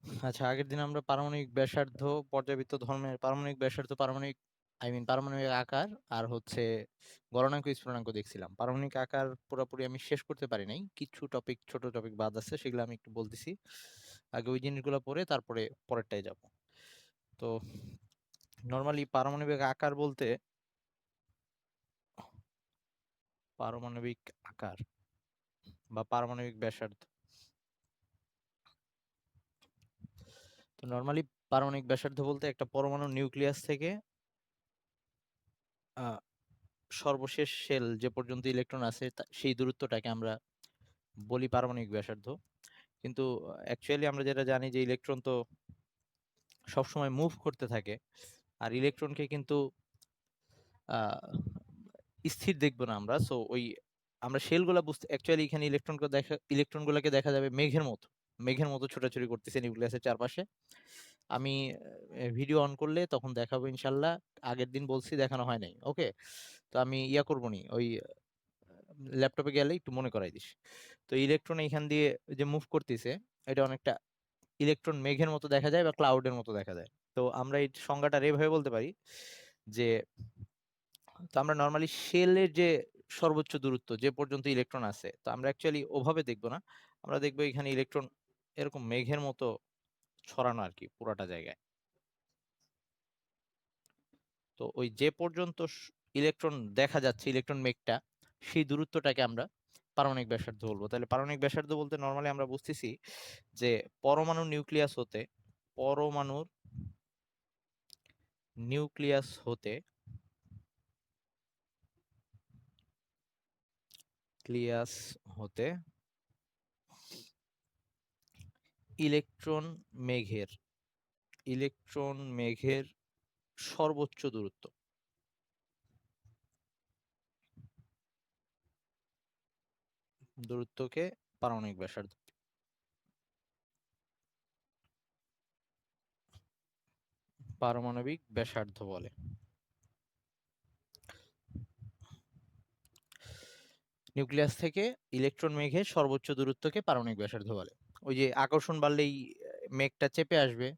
আচ্ছা, আগের দিন আমরা পারমাণবিক ব্যাসার্ধ, পর্যাবৃত্ত ধর্মের পারমাণবিক ব্যাসার্ধ, পারমাণবিক আকার আর হচ্ছে গলনাঙ্ক স্ফুটনাঙ্ক দেখছিলাম। পারমাণবিক আকার পুরোপুরি আমি শেষ করতে পারি নাই, কিছু টপিক, ছোট টপিক বাদ আছে, সেগুলো আমি একটু বলতেছি। আগে ওই জিনিসগুলো পড়ে তারপরে পরেরটায় যাব। তো নর্মালি পারমাণবিক আকার বলতে, পারমাণবিক আকার বা পারমাণবিক ব্যাসার্ধ, তো নর্মালি পারমাণবিক ব্যাসার্ধ বলতে একটা পরমাণু নিউক্লিয়াস থেকে আহ, সর্বশেষ শেল যে পর্যন্ত ইলেকট্রন আছে সেই দূরত্বটাকে আমরা বলি পারমাণবিক ব্যাসার্ধ। কিন্তু অ্যাকচুয়ালি আমরা যেটা জানি যে ইলেকট্রন তো সবসময় মুভ করতে থাকে, আর ইলেকট্রনকে কিন্তু আহ, স্থির দেখবো না আমরা। সো ওই আমরা শেলগুলা বুঝতে, অ্যাকচুয়ালি এখানে ইলেকট্রনগুলোকে দেখা যাবে মেঘের মতো ছোটাছুটি করতেছে নিউক্লিয়াসের চারপাশে। আমি ভিডিও অন করলে তখন দেখাবো ইনশাল্লাহ। আগের দিন বলছি, দেখানো হয় নাই, ওকে। তো আমি ইয়া করবো নি, ওই ল্যাপটপে গেলে একটু মনে করাই দিস। তো ইলেকট্রন এখান দিয়ে যে মুভ করতেছে, এটা অনেকটা ইলেকট্রন মেঘের মতো দেখা যায় বা ক্লাউডের মতো দেখা যায়। তো আমরা এই সংজ্ঞাটা এভাবে বলতে পারি যে, তো আমরা নর্মালি শেলের যে সর্বোচ্চ দূরত্ব যে পর্যন্ত ইলেকট্রন আছে, তো আমরা অ্যাকচুয়ালি ওভাবে দেখবো না, আমরা দেখবো এখানে ইলেকট্রন এরকম মেঘের মতো ছড়ানো আর কি পুরাটা জায়গায়। তো ওই যে পর্যন্ত ইলেকট্রন দেখা যাচ্ছে, ইলেকট্রন মেঘটা, সেই দূরত্বটাকে আমরা পারমাণবিক ব্যাসার্ধ বলবো। তাহলে পারমাণবিক ব্যাসার্ধ বলতে নর্মালি আমরা বুঝতেছি যে পরমাণু নিউক্লিয়াস হতে, পরমাণুর নিউক্লিয়াস হতে ক্লিয়াস হতে ইলেকট্রন মেঘের ইলেকট্রন মেঘের সর্বোচ্চ দূরত্বকে পারমাণবিক ব্যাসার্ধ পারমাণবিক ব্যাসার্ধ বলে। নিউক্লিয়াস থেকে ইলেকট্রন মেঘের সর্বোচ্চ দূরত্বকে পারমাণবিক ব্যাসার্ধ বলে। ওই যে আকর্ষণ বাড়লেই মেঘটা চেপে আসবে,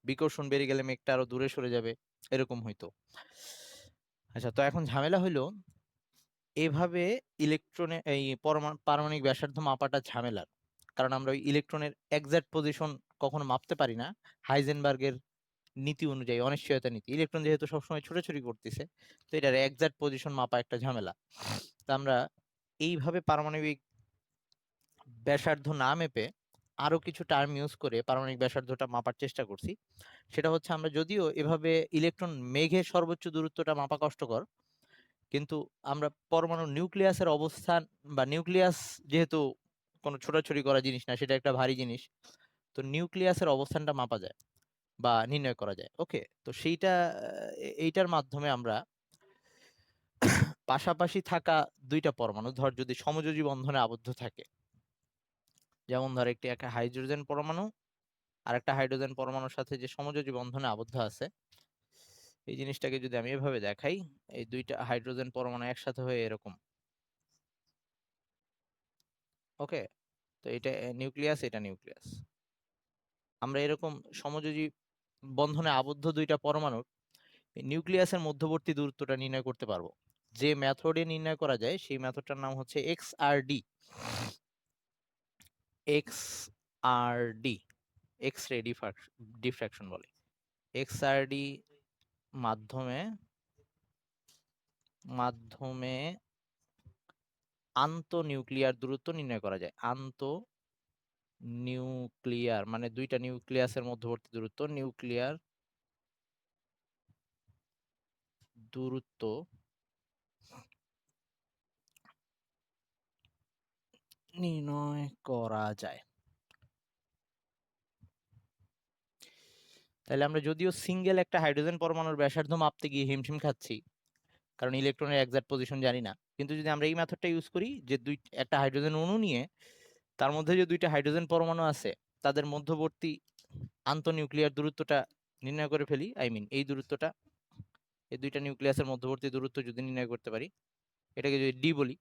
বিকর্ষণ বেড়ে গেলে মেঘটা আরো দূরে সরে যাবে, এরকম হইতো। আচ্ছা, তো এখন ঝামেলা হইলো এভাবে এই পারমাণবিক ব্যাসার্ধ মাপাটা ঝামেলার। কারণ আমরা ওই ইলেকট্রনের এক্সাক্ট পজিশন কখনো মাপতে পারি না। হাইজেনবার্গের নীতি অনুযায়ী, অনিশ্চয়তা নীতি, ইলেকট্রন যেহেতু সবসময় ছোটাছুটি করতেছে, তো এটার এক্সাক্ট পজিশন মাপা একটা ঝামেলা। তা আমরা এইভাবে পারমাণবিক ব্যাসার্ধ না মেপে আরো কিছু টার্ম ইউজ করে পারমাণবিক ব্যাসার্ধটা মাপার চেষ্টা করছি। সেটা হচ্ছে, আমরা যদিও এভাবে ইলেকট্রন মেঘের সর্বোচ্চ দূরত্বটা মাপা কষ্টকর, কিন্তু আমরা পরমাণু নিউক্লিয়াসের অবস্থান, বা নিউক্লিয়াস যেহেতু কোনো ছোটাছুটি করা জিনিস না, সেটা একটা ভারী জিনিস, তো নিউক্লিয়াসের অবস্থানটা মাপা যায় বা নির্ণয় করা যায়, ওকে। তো সেইটা এইটার মাধ্যমে আমরা পাশাপাশি থাকা দুইটা পরমাণু, ধর যদি সমযোজী বন্ধনে আবদ্ধ থাকে, যেমন ধর একটি একটা হাইড্রোজেন পরমাণু আর একটা হাইড্রোজেন পরমাণুর সাথে যে সমযোজী বন্ধনে আবদ্ধ আছে, এই জিনিসটাকে যদি আমি এভাবে দেখাই, এই দুইটা হাইড্রোজেন পরমাণু একসাথে হয়ে এরকম, ওকে। তো এটা নিউক্লিয়াস, এটা নিউক্লিয়াস। আমরা এরকম সমযোজী বন্ধনে আবদ্ধ দুইটা পরমাণুর নিউক্লিয়াসের মধ্যবর্তী দূরত্বটা নির্ণয় করতে পারবো। যে মেথডে নির্ণয় করা যায় সেই মেথডটার নাম হচ্ছে XRD. XRD, X ray diffraction বলে। এক্সআরডি মাধ্যমে মাধ্যমে আন্ত নিউক্লিয়ার দূরত্ব নির্ণয় করা যায়। আন্ত নিউক্লিয়ার মানে দুইটা নিউক্লিয়াসের মধ্যবর্তী দূরত্ব, নিউক্লিয়ার দূরত্ব নির্ণয় করা যায়। তাহলে আমরা যদিও সিঙ্গেল একটা হাইড্রোজেন পরমাণুর ব্যাসার্ধ মাপতে গিয়ে হিমশিম খাচ্ছি, কারণ ইলেকট্রনের এক্সাক্ট পজিশন জানি না, কিন্তু যদি আমরা এই মেথডটা ইউজ করি যে একটা হাইড্রোজেন অণু নিয়ে তার মধ্যে যে দুইটা হাইড্রোজেন পরমাণু আছে তাদের মধ্যবর্তী আন্তঃনিউক্লিয়ার দূরত্বটা নির্ণয় করে ফেলি, এই দূরত্বটা, এই দুইটা নিউক্লিয়াসের মধ্যবর্তী দূরত্ব যদি নির্ণয় করতে পারি, এটাকে যদি ডি বলি,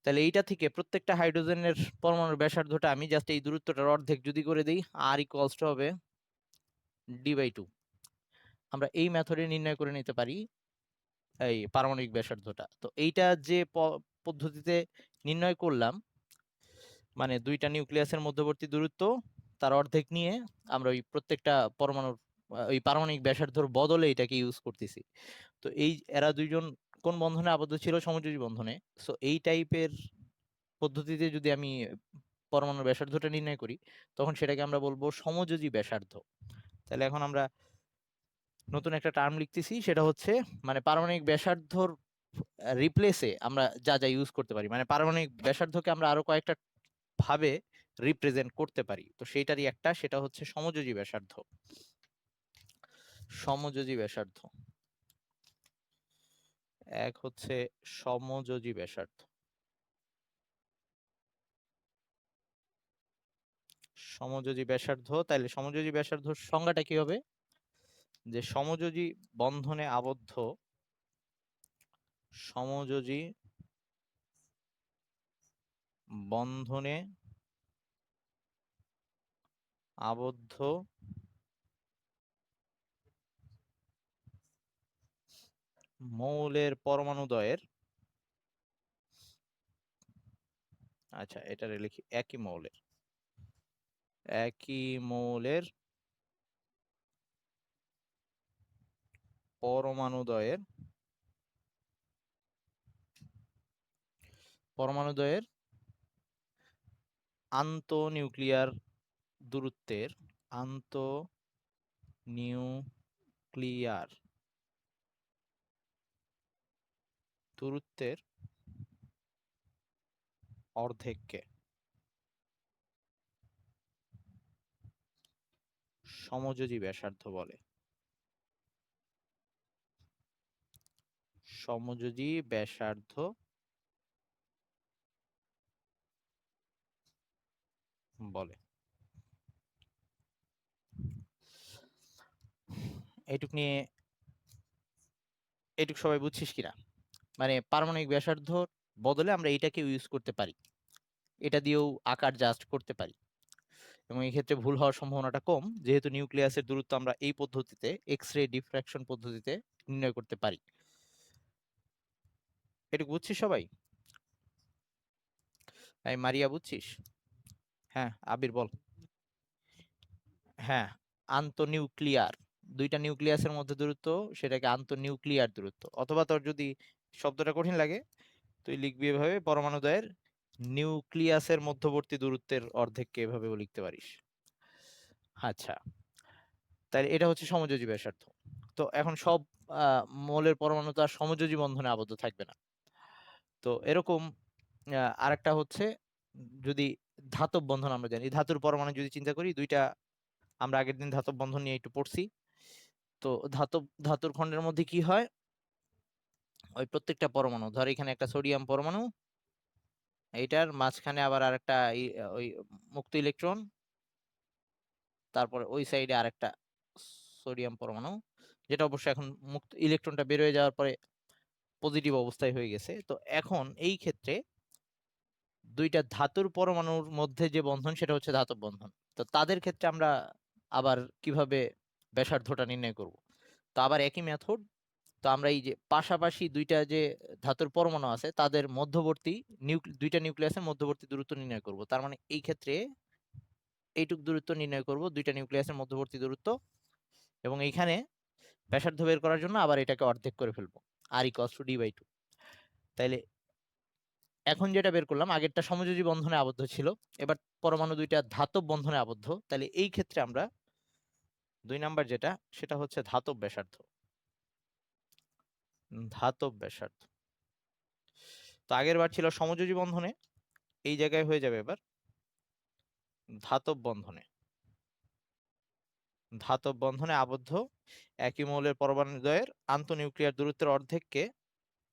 তাহলে এইটা থেকে প্রত্যেকটা হাইড্রোজেনের পরমাণুর ব্যাসার্ধটা আমি জাস্ট এই দূরত্বটার অর্ধেক যদি করে দিই, আর ইকুয়ালস টু হবে d/2। আমরা এই মেথডে নির্ণয় করে নিতে পারি এই পারমাণবিক ব্যাসার্ধটা। তো এইটা যে পদ্ধতিতে নির্ণয় করলাম, মানে দুইটা নিউক্লিয়াসের মধ্যবর্তী দূরত্ব তার অর্ধেক নিয়ে আমরা ওই প্রত্যেকটা পরমাণুর ওই পারমাণবিক ব্যাসার্ধর বদলে এটাকে ইউজ করতেছি। তো এই এরা দুইজন কোন বন্ধনে আবদ্ধ ছিল? সমযোজী বন্ধনে। সো এই টাইপের পদ্ধতিতে যদি আমি পরমাণুর ব্যাসার্ধটা নির্ণয় করি, তখন সেটাকে আমরা বলবো সমযোজী ব্যাসার্ধ। তাহলে এখন আমরা নতুন একটা টার্ম লিখতেছি, সেটা হচ্ছে মানে পারমাণবিক ব্যাসার্ধর রিপ্লেসে আমরা যা যা ইউজ করতে পারি, মানে পারমাণবিক ব্যাসার্ধকে আমরা আরো কয়েকটা ভাবে রিপ্রেজেন্ট করতে পারি। তো সেইটারই একটা, সেটা হচ্ছে সমযোজী ব্যাসার্ধ। সমযোজী ব্যাসার্ধ এক হচ্ছে সমযোজী ব্যাসার্ধ। সমযোজী ব্যাসার্ধ, তাইলে সমযোজী ব্যাসার্ধর সংজ্ঞাটা কি হবে? যে সমযোজী বন্ধনে আবদ্ধ, সমযোজী বন্ধনে আবদ্ধ মৌলের পরমাণুদ্বয়ের, আচ্ছা এটা লিখি, একই মৌলের পরমাণুদ্বয়ের আন্তঃনিউক্লিয়ার দূরত্বের আন্তঃনিউক্লিয়ার দূরত্বের অর্ধেককে সমযোজী ব্যাসার্ধ বলে। সমযোজী ব্যাসার্ধ বলে। এইটুক নিয়ে এইটুক সবাই বুঝছিস কিনা? মানে পারমাণবিক ব্যাসার্ধ বদলে আমরা এটাকে ইউজ করতে পারি, এটা দিয়েও আকার জাস্ট করতে পারি, এবং এই ক্ষেত্রে ভুল হওয়ার সম্ভাবনাটা কম, যেহেতু নিউক্লিয়াসের দূরত্ব আমরা এই পদ্ধতিতে এক্স রে ডিফ্রাকশন পদ্ধতিতে নির্ণয় করতে পারি। এটুকু বুঝছিস সবাই? এই মারিয়া বুঝছিস? হ্যাঁ আবির বল। হ্যাঁ, আন্তঃনিউক্লিয়ার, দুইটা নিউক্লিয়াসের মধ্যে দূরত্ব, সেটাকে আন্তঃনিউক্লিয়ার দূরত্ব। অথবা তোর যদি শব্দটা কঠিন লাগে, তুই লিখবি এভাবে, পরমাণুদ্বয়ের নিউক্লিয়াসের মধ্যবর্তী দূরত্বের অর্ধেককে এভাবেও লিখতে পারিস। আচ্ছা, তাহলে এটা হচ্ছে সমযোজী ব্যাসার্ধ। তো এখন সব মৌলের পরমাণু তো আর সমযোজী বন্ধনে আবদ্ধ থাকবে না। তো এরকম আরেকটা হচ্ছে, যদি ধাতব বন্ধন আমরা জানি, ধাতুর পরমাণু যদি চিন্তা করি, দুইটা আমরা আগের দিন ধাতব বন্ধন নিয়ে একটু পড়ছি। তো ধাতুর খণ্ডের মধ্যে কি হয়, ওই প্রত্যেকটা পরমাণু, ধর এখানে একটা সোডিয়াম পরমাণু, এইটার মাঝখানে আবার আরেকটা ওই মুক্ত ইলেকট্রন, তারপরে ওই সাইডে আরেকটা সোডিয়াম পরমাণু, যেটা অবশ্য এখন মুক্ত ইলেকট্রনটা বের হয়ে যাওয়ার পরে পজিটিভ অবস্থায় হয়ে গেছে। তো এখন এই ক্ষেত্রে দুইটা ধাতুর পরমাণুর মধ্যে যে বন্ধন, সেটা হচ্ছে ধাতব বন্ধন। তো তাদের ক্ষেত্রে আমরা আবার কিভাবে ব্যাসার্ধটা নির্ণয় করব? তো আবার একই মেথড। তো আমরা এই যে পাশাপাশি দুইটা যে ধাতুর পরমাণু আছে, তাদের মধ্যবর্তী দুইটা নিউক্লিয়াসের মধ্যবর্তী দূরত্ব নির্ণয় করব। তার মানে এই ক্ষেত্রে এইটুক দূরত্ব নির্ণয় করব, দুইটা নিউক্লিয়াসের মধ্যবর্তী দূরত্ব, এবং এইখানে ব্যাসার্ধ বের করার জন্য আবার এটাকে অর্ধেক করে ফেলবো, আর ইকুয়ালস টু d/2। তাইলে এখন যেটা বের করলাম, আগেরটা সমযোজী বন্ধনে আবদ্ধ ছিল, এবার পরমাণু দুইটা ধাতব বন্ধনে আবদ্ধ। তাহলে এই ক্ষেত্রে আমরা 2 নাম্বার যেটা, সেটা হচ্ছে ধাতব ব্যাসার্ধ। ধাতব ব্যাসার্ধ, তো আগের বার ছিল সমযোজী বন্ধনে, এই জায়গায় হয়ে যাবে এবার ধাতব বন্ধনে। ধাতব বন্ধনে আবদ্ধ একই মৌলের পরমাণুদ্বয়ের আন্তঃনিউক্লিয়ার দূরত্বের অর্ধেককে,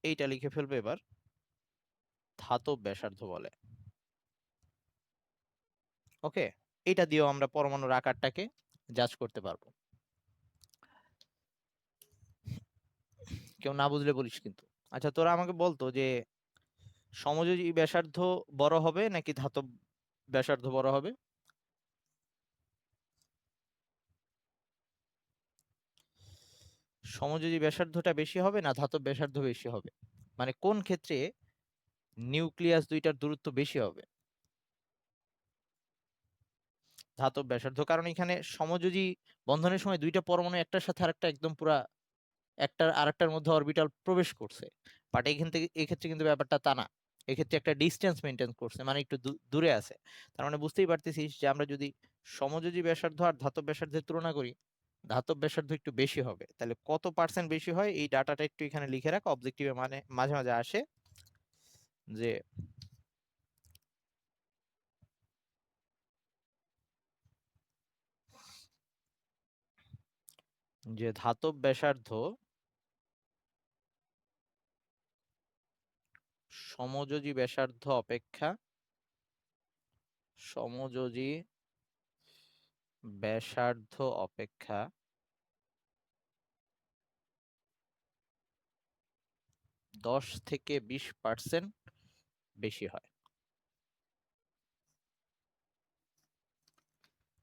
এইটা লিখে ফেলবে এবার ধাতব ব্যাসার্ধ বলে। ওকে, এটা দিয়েও আমরা পরমাণুর আকারটাকে জাজ করতে পারবো। কেউ না বুঝলে বলিস কিন্তু। আচ্ছা তোরা আমাকে বলতো যে সমযোজী ব্যাসার্ধ বড় হবে নাকি ধাতব ব্যাসার্ধ বড় হবে? সমযোজী ব্যাসার্ধটা বেশি হবে না ধাতব ব্যাসার্ধ বেশি হবে? মানে কোন ক্ষেত্রে নিউক্লিয়াস দুইটার দূরত্ব বেশি হবে? ধাতব ব্যাসার্ধ, কারণ এখানে সমযোজী বন্ধনের সময় দুইটা পরমাণু একটার সাথে আরেকটা একদম পুরা একটার আরেকটার মধ্যে অরবিটাল প্রবেশ করছে। বাট এখান থেকে এক্ষেত্রে কিন্তু ব্যাপারটা তা না। এক্ষেত্রে একটা ডিস্টেন্স মেনটেন করছে, মানে একটু দূরে আছে। তার মানে বুঝতেই পারতেছিস যে আমরা যদি সমযোজী ব্যাসার্ধ আর ধাতব ব্যাসার্ধের তুলনা করি, ধাতব ব্যাসার্ধ একটু বেশি হবে। তাহলে কত পার্সেন্ট বেশি হয় এই ডাটাটা একটু এখানে লিখে রাখ, অবজেক্টিভে মানে মাঝে মাঝে আসে যে ধাতব ব্যাসার্ধ সমযোজী ব্যাসার্ধ অপেক্ষা সমযোজী ব্যাসার্ধ অপেক্ষা 10 থেকে 20% বেশি হয়।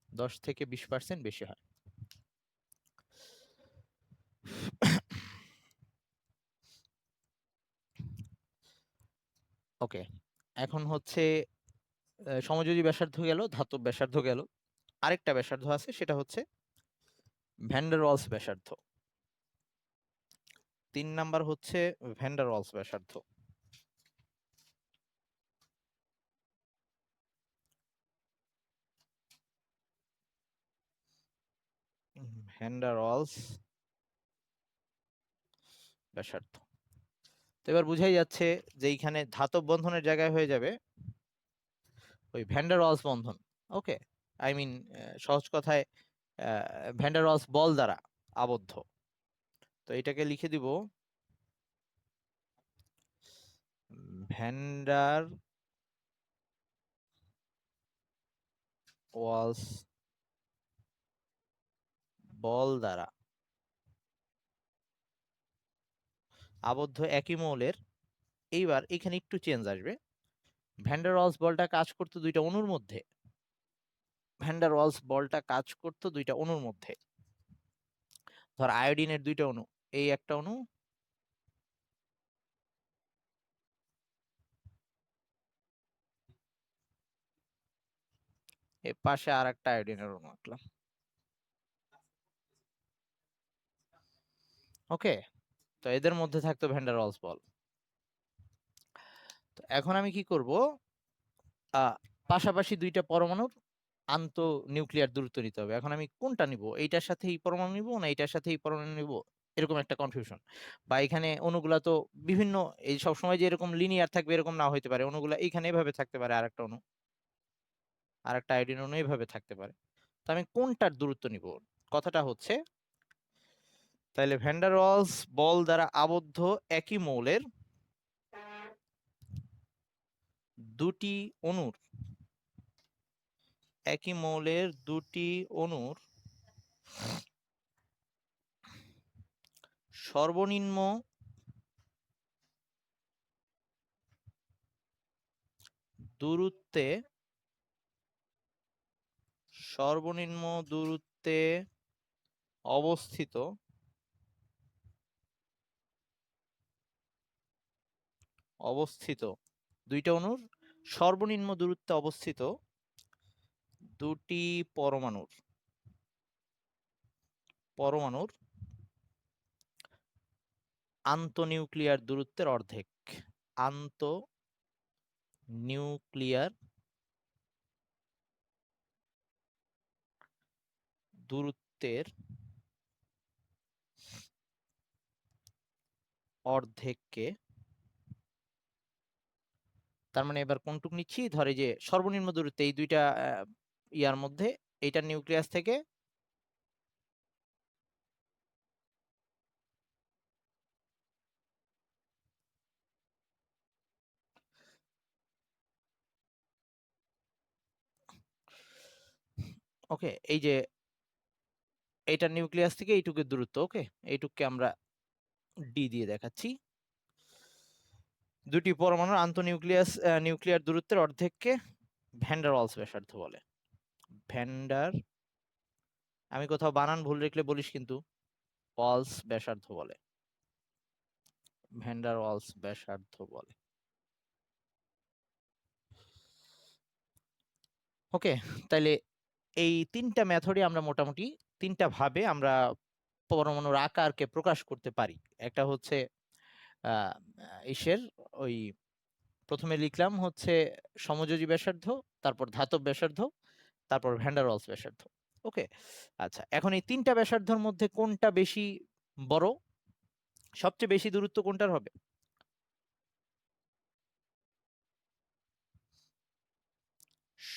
10 থেকে 20% বেশি হয়। ওকে, এখন হচ্ছে সমযোজী ব্যাসার্ধ গেল, ধাতব ব্যাসার্ধ গেল, আরেকটা ব্যাসার্ধ আছে, সেটা হচ্ছে ভ্যান ডার ওয়ালস ব্যাসার্ধ। 3 নাম্বার হচ্ছে ভ্যান ডার ওয়ালস ব্যাসার্ধ। ভ্যান ডার ওয়ালস ব্যাসার্ধ। তো এবার বুঝাই যাচ্ছে যে এইখানে ধাতব বন্ধনের জায়গায় হয়ে যাবে ওই ভ্যান ডার ওয়ালস বন্ধন। ওকে, আই মিন সহজ কথায় ভ্যান ডার ওয়ালস বল দ্বারা আবদ্ধ। তো এটাকে লিখে দিব ভ্যান ডার ওয়ালস বল দ্বারা আবদ্ধ একই মৌলের। এইবার এখানে একটু চেঞ্জ আসবে। ভ্যান ডার ওয়ালস বলটা কাজ করতো দুইটা অণুর মধ্যে। ভ্যান ডার ওয়ালস বলটা কাজ করতো দুইটা অণুর মধ্যে। ধর আয়োডিনের দুইটা অণু, এই একটা অণু, এর পাশে আর একটা আয়োডিনের অণু আঁকলাম। ওকে, তো এদের মধ্যে থাকতো ভ্যান ডার ওয়ালস বল। তো এখন আমি কি করব, পাশাপাশি দুইটা পরমাণুর আন্ত নিউক্লিয়ার দূরত্ব নিতে হবে। এখন আমি কোনটা নিব, এইটার সাথে এই পরমাণু নিব না এইটার সাথে এই পরমাণু নিব, এরকম একটা কনফিউশন। বা এখানে অণুগুলা তো বিভিন্ন, এই সব সময় যে এরকম লিনিয়ার থাকবে এরকম না হইতে পারে। অণুগুলা এখানে এভাবে থাকতে পারে, আরেকটা অণু, আরেকটা আয়োডিন অণু এভাবে থাকতে পারে। তো আমি কোনটার দূরত্ব নিব, কথাটা হচ্ছে তাহলে ভ্যান ডার ওয়ালস বল দ্বারা আবদ্ধ একই মৌলের দুটি অণুর একই মৌলের দুটি অণুর সর্বনিম্ন দূরত্বে সর্বনিম্ন দূরত্বে অবস্থিত অবস্থিত দুইটা অণুর সর্বনিম্ন দূরত্বে অবস্থিত দুটি পরমাণুর পরমাণুর আন্তঃনিউক্লিয়ার দূরত্বের অর্ধেক। আন্তঃনিউক্লিয়ার দূরত্বের অর্ধেককে, তার মানে এবার কোনটুক নিচ্ছি, ধরে যে সর্বনিম্ন দূরত্বে এই দুইটা ইয়ার মধ্যে, এইটা নিউক্লিয়াস থেকে ওকে, এই যে এইটা নিউক্লিয়াস থেকে এইটুকুর দূরত্ব। ওকে, এইটুককে আমরা ডি দিয়ে দেখাচ্ছি। দুটি পরমাণুর নিউক্লিয়ার দূরত্বের অর্ধেককে ভ্যান ডার ওয়ালস ব্যাসার্ধ বলে। ভ্যান্ডার, আমি কোথাও বানান ভুল রেখলে বলিস কিন্তু, ওয়ালস ব্যাসার্ধ বলে, ভ্যান ডার ওয়ালস ব্যাসার্ধ বলে। ওকে, তাইলে এই তিনটা মেথডে আমরা মোটামুটি তিনটা ভাবে আমরা পরমাণুর আকারকে প্রকাশ করতে পারি। একটা হচ্ছে আহ ইসের ওই প্রথমে লিখলাম হচ্ছে সমযোজী ব্যাসার্ধ, তারপর ধাতব ব্যাসার্ধ, তারপর ভ্যান ডার ওয়ালস ব্যাসার্ধ। ওকে, আচ্ছা এখন এই তিনটা ব্যাসার্ধের মধ্যে কোনটা বেশি বড়, সবচেয়ে বেশি দূরত্ব কোনটার হবে?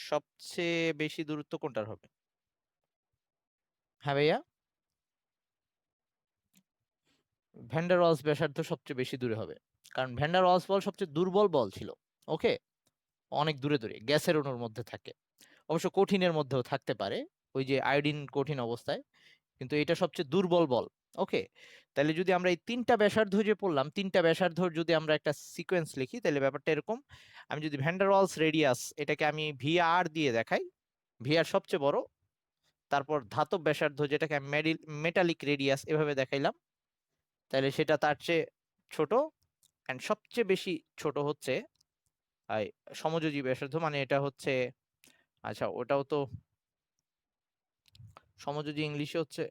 সবচেয়ে বেশি দূরত্ব কোনটার হবে? হ্যাঁ ভাইয়া, ভ্যান ডার ওয়ালস ব্যাসার্ধ সবচেয়ে বেশি দূরে হবে, কারণ ভ্যান ডার ওয়ালস বল সবচেয়ে দুর্বল বল ছিল। ওকে, অনেক দূরে দূরে গ্যাসের অণুর মধ্যে থাকে, অবশ্য কঠিনের মধ্যেও থাকতে পারে, ওই যে আয়োডিন কঠিন অবস্থায়, কিন্তু এটা সবচেয়ে দুর্বল বল। ওকে, তাহলে যদি আমরা এই তিনটা ব্যাসার্ধ যে পড়লাম, তিনটা ব্যাসার্ধর যদি আমরা একটা সিকোয়েন্স লিখি, তাহলে ব্যাপারটা এরকম। আমি যদি ভ্যান ডার ওয়ালস রেডিয়াস এটাকে আমি ভিআর দিয়ে দেখাই, ভিআর সবচেয়ে বড়, তারপর ধাতব ব্যাসার্ধ যেটাকে আমি মেটালিক রেডিয়াস এভাবে দেখাইলাম, তাহলে সেটা তার চেয়ে ছোট, এন্ড সবচেয়ে বেশি ছোট হচ্ছে সমযোজী ব্যাসার্ধ, মানে এটা হচ্ছে, আচ্ছা ওটাও তো সমযোজী ইংলিশে হচ্ছে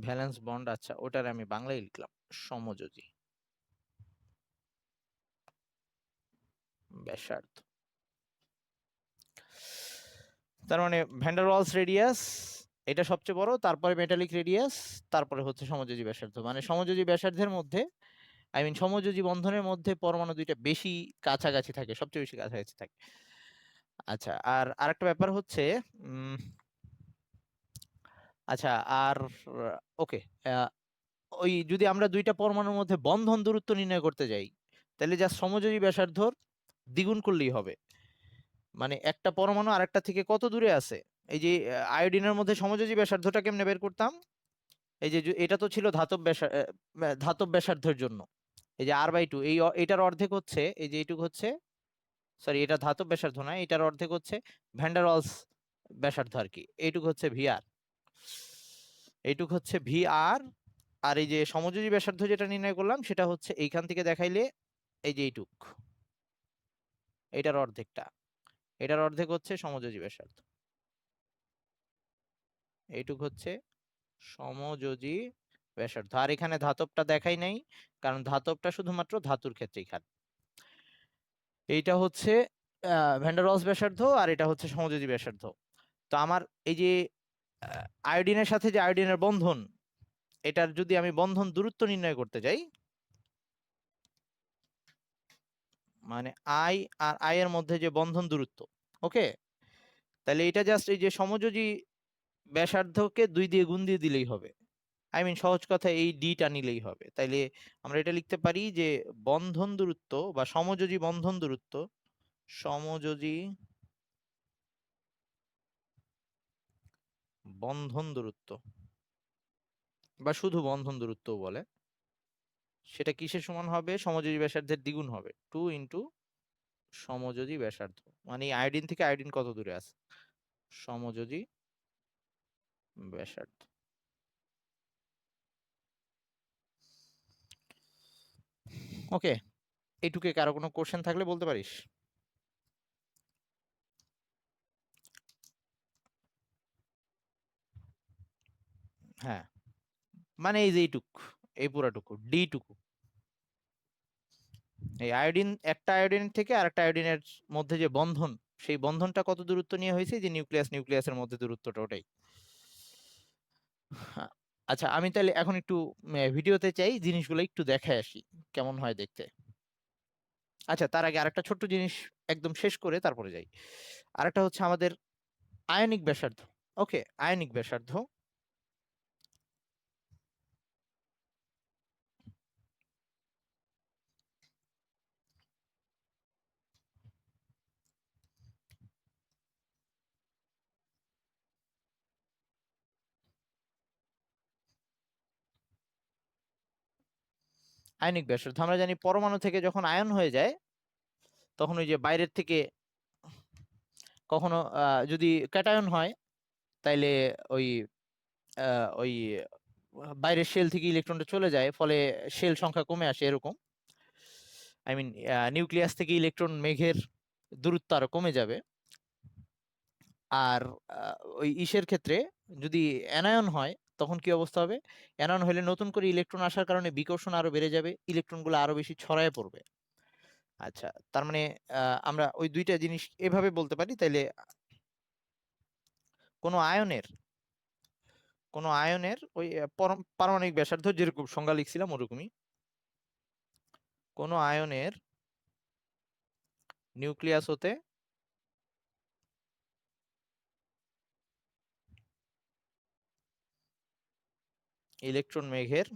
ভ্যালেন্স বন্ড, আচ্ছা ওটার আমি বাংলায় লিখলাম সমযোজী ব্যাসার্ধ। তার মানে ভ্যান ডার ওয়ালস রেডিয়াস এটা সবচেয়ে বড়, তারপরে মেটালিক রেডিয়াস, তারপরে হচ্ছে সমযোজী ব্যাসার্ধ। মানে সমযোজী ব্যাসার্ধের মধ্যে, আই মিন সমযোজী বন্ধনের মধ্যে পরমাণু দুইটা বেশি কাছাকাছি থাকে, সবচেয়ে বেশি কাছাকাছি থাকে। আচ্ছা, আর আরেকটা ব্যাপার হচ্ছে উম আচ্ছা, আর ওকে, ওই যদি আমরা দুইটা পরমাণুর মধ্যে বন্ধন দূরত্ব নির্ণয় করতে যাই, তাহলে যা সমযোজী ব্যাসার্ধর দ্বিগুণ করলেই হবে। মানে একটা পরমাণু আরেকটা থেকে কত দূরে আছে, এই যে আয়োডিনের মধ্যে সমযোজী ব্যাসার্ধটা কেমনে বের করতাম, এই যে এটা তো ছিল ধাতব ব্যাসার্ধের জন্য, এই যে R/2, এটার অর্ধেক হচ্ছে এই যে এইটুক হচ্ছে, সরি এটা ধাতব ব্যাসার্ধ নয়, এটার অর্ধেক হচ্ছে ভ্যান ডার ওয়ালস ব্যাসার্ধ আর কি, এইটুক হচ্ছে ভিআর, এইটুক হচ্ছে ভিআর। আর এই যে সমযোজী ব্যাসার্ধ যেটা নির্ণয় করলাম সেটা হচ্ছে এইখান থেকে দেখাইলে এই যে এইটুক, এটার অর্ধেকটা, এটার অর্ধেক হচ্ছে সমযোজী ব্যাসার্ধ, এইটুক হচ্ছে সমযোজী ব্যাসার্ধ। আর এখানে ধাতবটা দেখাই নাই, কারণ ধাতবটা শুধুমাত্র ধাতুর ক্ষেত্রেই খাট। এইটা হচ্ছে ভ্যান ডার ওয়ালস ব্যাসার্ধ, আর এটা হচ্ছে সমযোজী ব্যাসার্ধ। তো আমার এই যে আয়োডিনের সাথে যে আয়োডিনের বন্ধন, এটার যদি আমি বন্ধন দূরত্ব নির্ণয় করতে যাই, মানে আই আর আই এর মধ্যে যে বন্ধন দূরত্ব, ওকে, তাহলে এটা জাস্ট এই যে সমযোজী ব্যাসার্ধকে 2 দিয়ে গুণ দিয়ে দিলেই হবে, আই মিন সহজ কথা এই ডিটা নিলেই হবে। তাইলে আমরা এটা লিখতে পারি যে বন্ধন দূরত্ব বা সমযোজী বন্ধন দূরত্ব, সমযোজী বন্ধন দূরত্ব বা শুধু বন্ধন দূরত্ব বলে, সেটা কিসের সমান হবে, সমযোজী ব্যাসার্ধের দ্বিগুণ হবে, 2 ইন্টু সমযোজী ব্যাসার্ধ। মানে আয়োডিন থেকে আয়োডিন কত দূরে আছে, সমযোজী ব্যাসার্ধ। ওকে, এইটুকে কারো কোনো কোশ্চেন থাকলে বলতে পারিস। হ্যাঁ, মানে এই যে এইটুক, এই পুরাটুকু ডি টুকু, এই আয়োডিন, একটা আয়োডিন থেকে আরেকটা আয়োডিনের মধ্যে যে বন্ধন, সেই বন্ধনটা কত দূরত্ব নিয়ে হয়েছে, যে নিউক্লিয়াসের মধ্যে দূরত্বটা ওটাই। হ্যাঁ, আচ্ছা আমি তাহলে এখন একটু ভিডিওতে চাই জিনিসগুলো একটু দেখায় আসি কেমন হয় দেখতে। আচ্ছা তার আগে আরেকটা ছোট্ট জিনিস একদম শেষ করে তারপরে যাই। আরেকটা হচ্ছে আমাদের আয়নিক ব্যাসার্ধ। ওকে, আয়নিক ব্যাসার্ধ, আয়নিক ব্যাসার্ধ আমরা জানি পরমাণু থেকে যখন আয়ন হয়ে যায় তখন ওই যে বাইরের থেকে কখনো যদি ক্যাটায়ন হয় তাইলে ওই ওই বাইরের শেল থেকে ইলেকট্রনটা চলে যায়, ফলে শেল সংখ্যা কমে আসে এরকম। আই মিন নিউক্লিয়াস থেকে ইলেকট্রন মেঘের দূরত্ব আরো কমে যাবে। আর ওই ইসের ক্ষেত্রে যদি অ্যানায়ন হয় তখন কি অবস্থা হবে? অ্যানায়ন হলে নতুন করে ইলেকট্রন আসার কারণে বিকর্ষণ আরো বেড়ে যাবে, ইলেকট্রনগুলো আরো বেশি ছড়ায় পড়বে। আচ্ছা, তার মানে আমরা ওই দুইটা জিনিস এভাবে বলতে পারি। তাইলে কোনো আয়নের ওই পারমাণবিক ব্যাসার্ধ যেরকম সংজ্ঞা লিখছিলাম ওরকমই, কোনো আয়নের নিউক্লিয়াস হতে ইলেকট্রন মেঘের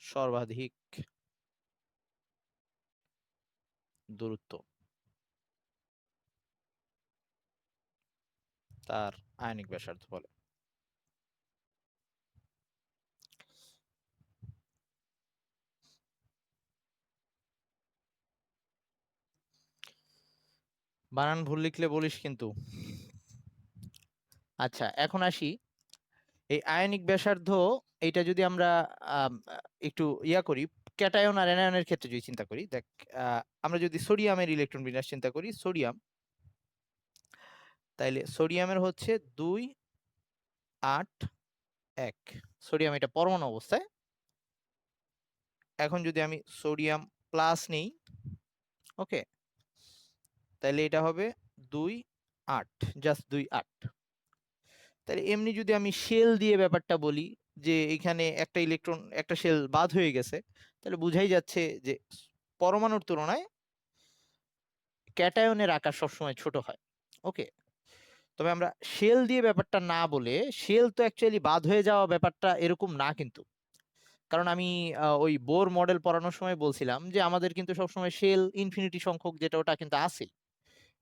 সর্বাধিক দূরত্ব তার আয়নিক ব্যাসার্ধ বলে। বানান ভুল লিখলে বলিস কিন্তু। আচ্ছা, এখন আসি এই আয়নিক ব্যাসার্ধ। এইটা যদি আমরা একটু ইয়া করি, ক্যাটায়ন আর অ্যানায়নের ক্ষেত্রে যদি চিন্তা করি, দেখ আমরা যদি সোডিয়ামের ইলেকট্রন বিন্যাস চিন্তা করি, সোডিয়াম, তাইলে সোডিয়ামের হচ্ছে 2, 8, 1। সোডিয়াম এটা পরমাণু অবস্থায়। এখন যদি আমি সোডিয়াম প্লাস নেই, ওকে, তাহলে এটা হবে 2, 8, জাস্ট 2, 8। তাহলে এমনি যদি আমি শেল দিয়ে ব্যাপারটা বলি যে এখানে একটা ইলেকট্রন একটা শেল বাদ হয়ে গেছে, তাহলে বুঝাই যাচ্ছে যে পরমাণুর তুলনায় ক্যাটায়নের আকার সবসময় ছোট হয়। ওকে, তবে আমরা শেল দিয়ে ব্যাপারটা না বলে, শেল তো অ্যাকচুয়ালি বাদ হয়ে যাওয়া ব্যাপারটা এরকম না কিন্তু। কারণ আমি ওই বোর মডেল পড়ানোর সময় বলছিলাম যে আমাদের কিন্তু সবসময় শেল ইনফিনিটি সংখ্যক যেটা ওটা কিন্তু আছে।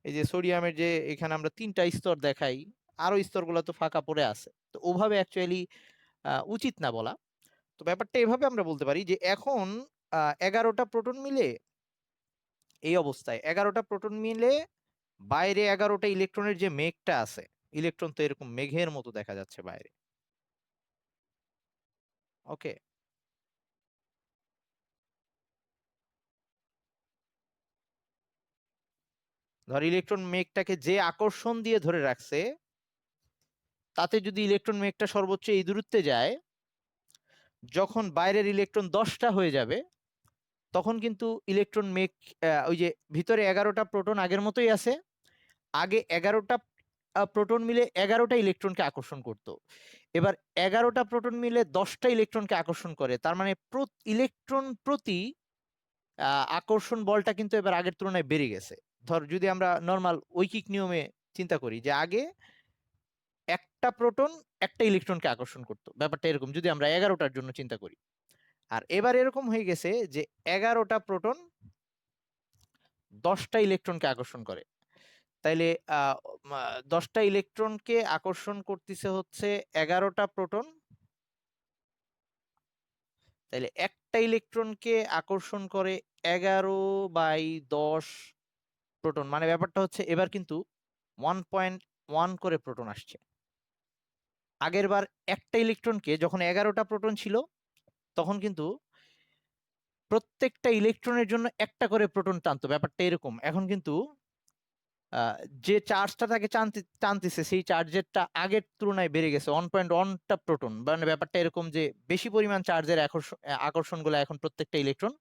এই যে সোডিয়ামের যে এখানে আমরা 3টা স্তর দেখাই, আরো স্তরগুলো তো ফাঁকা পড়ে আছে, তো ওভাবে অ্যাকচুয়ালি উচিত না বলা। তো ব্যাপারটা এভাবে আমরা বলতে পারি যে এখন 11টা প্রোটন মিলে, এই অবস্থায় 11টা প্রোটন মিলে বাইরে 11টা ইলেকট্রনের যে মেঘটা আছে, ইলেকট্রন তো এরকম মেঘের মতো দেখা যাচ্ছে বাইরে। ওকে, ধর ইলেকট্রন মেঘটাকে যে আকর্ষণ দিয়ে ধরে রাখছে, তাতে যদি ইলেকট্রন মেঘটা সর্বোচ্চ এই দূরত্বে যায়, যখন বাইরের ইলেকট্রন 10টা হয়ে যাবে তখন কিন্তু ইলেকট্রন মেঘ ওই যে ভিতরে 11টা প্রোটন আগের মতোই আছে। আগে 11টা প্রোটন মিলে 11টা ইলেকট্রনকে আকর্ষণ করত, এবার 11টা প্রোটন মিলে 10টা ইলেকট্রনকে আকর্ষণ করে। তার মানে ইলেকট্রন প্রতি আকর্ষণ বলটা কিন্তু এবার আগের তুলনায় বেড়ে গেছে। ধর যদি আমরা নর্মাল ঐকিক নিয়মে চিন্তা করি যে আগে একটা প্রোটন একটা ইলেকট্রনকে আকর্ষণ করতো, ব্যাপারটা এরকম যদি আমরা 11টার জন্য চিন্তা করি। আর এবার এরকম হয়ে গেছে যে 11টা প্রোটন 10টা ইলেকট্রনকে আকর্ষণ করে। তাইলে 10টা ইলেকট্রনকে আকর্ষণ করতেছে হচ্ছে 11টা প্রোটন, তাইলে একটা ইলেকট্রনকে আকর্ষণ করে 11/10 প্রোটন। মানে ব্যাপারটা হচ্ছে এবার কিন্তু 1.1 করে প্রোটন আসছে। আগের বার একটা ইলেকট্রনকে যখন 11টা প্রোটন ছিল তখন কিন্তু প্রত্যেকটা ইলেকট্রনের জন্য একটা করে প্রোটন টানতো, ব্যাপারটা এরকম। এখন কিন্তু যে চার্জটা তাকে টানতেছে সেই চার্জেরটা আগের তুলনায় বেড়ে গেছে 1.1টা প্রোটন। মানে ব্যাপারটা এরকম যে বেশি পরিমাণ চার্জের আকর্ষণগুলো এখন প্রত্যেকটা ইলেকট্রন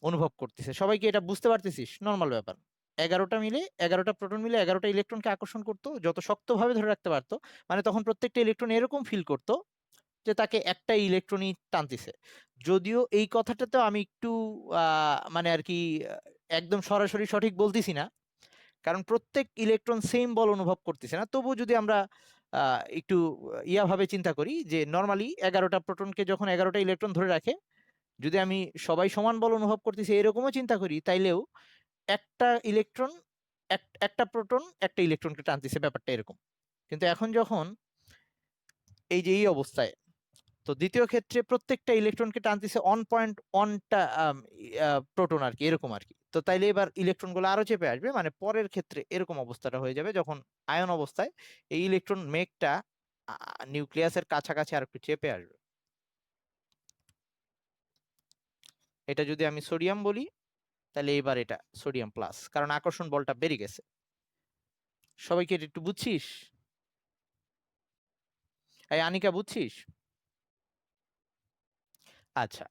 অনুভব করতেছে। সবাই কি এটা বুঝতে পারতেছিস? নর্মাল ব্যাপার। 11টা প্রোটন মিলে 11টা ইলেকট্রনকে আকর্ষণ করতো, যত শক্তভাবে ধরে রাখতে পারতো। মানে তখন প্রত্যেকটা ইলেকট্রন এরকম ফিল করতো যে তাকে একটা ইলেকট্রনই টানতেছে। যদিও এই কথাটাতে আমি একটু মানে আর কি একদম সরাসরি সঠিক বলতেছি না, কারণ প্রত্যেক ইলেকট্রন সেম বল অনুভব করতেছে না। তবু যদি আমরা একটু ইয়া ভাবে চিন্তা করি যে নর্মালি 11টা প্রোটনকে যখন 11টা ইলেকট্রন ধরে রাখে, যদি আমি সবাই সমান বল অনুভব করতেছি এরকমও চিন্তা করি, তাইলেও একটা ইলেকট্রন একটা প্রোটন একটা ইলেকট্রনকে টানতেছে, ব্যাপারটা এরকম। কিন্তু এখন যখন এই যে এই অবস্থায় তো দ্বিতীয় ক্ষেত্রে প্রত্যেকটা ইলেকট্রনকে টানতেছে 1.1টা প্রোটন আর কি, এরকম আর কি। তো তাইলে এবার ইলেকট্রনগুলো আরো চেপে আসবে, মানে পরের ক্ষেত্রে এরকম অবস্থাটা হয়ে যাবে যখন আয়ন অবস্থায় এই ইলেকট্রন মেঘটা নিউক্লিয়াসের কাছাকাছি আর একটু চেপে আসবে। এটা যদি আমি সোডিয়াম বলি তাহলে এবার এটা সোডিয়াম প্লাস, কারণ আকর্ষণ বলটা বেড়ে গেছে। সবাইকে এটা একটু বুঝছিস? এই আনিকা বুঝছিস? আচ্ছা,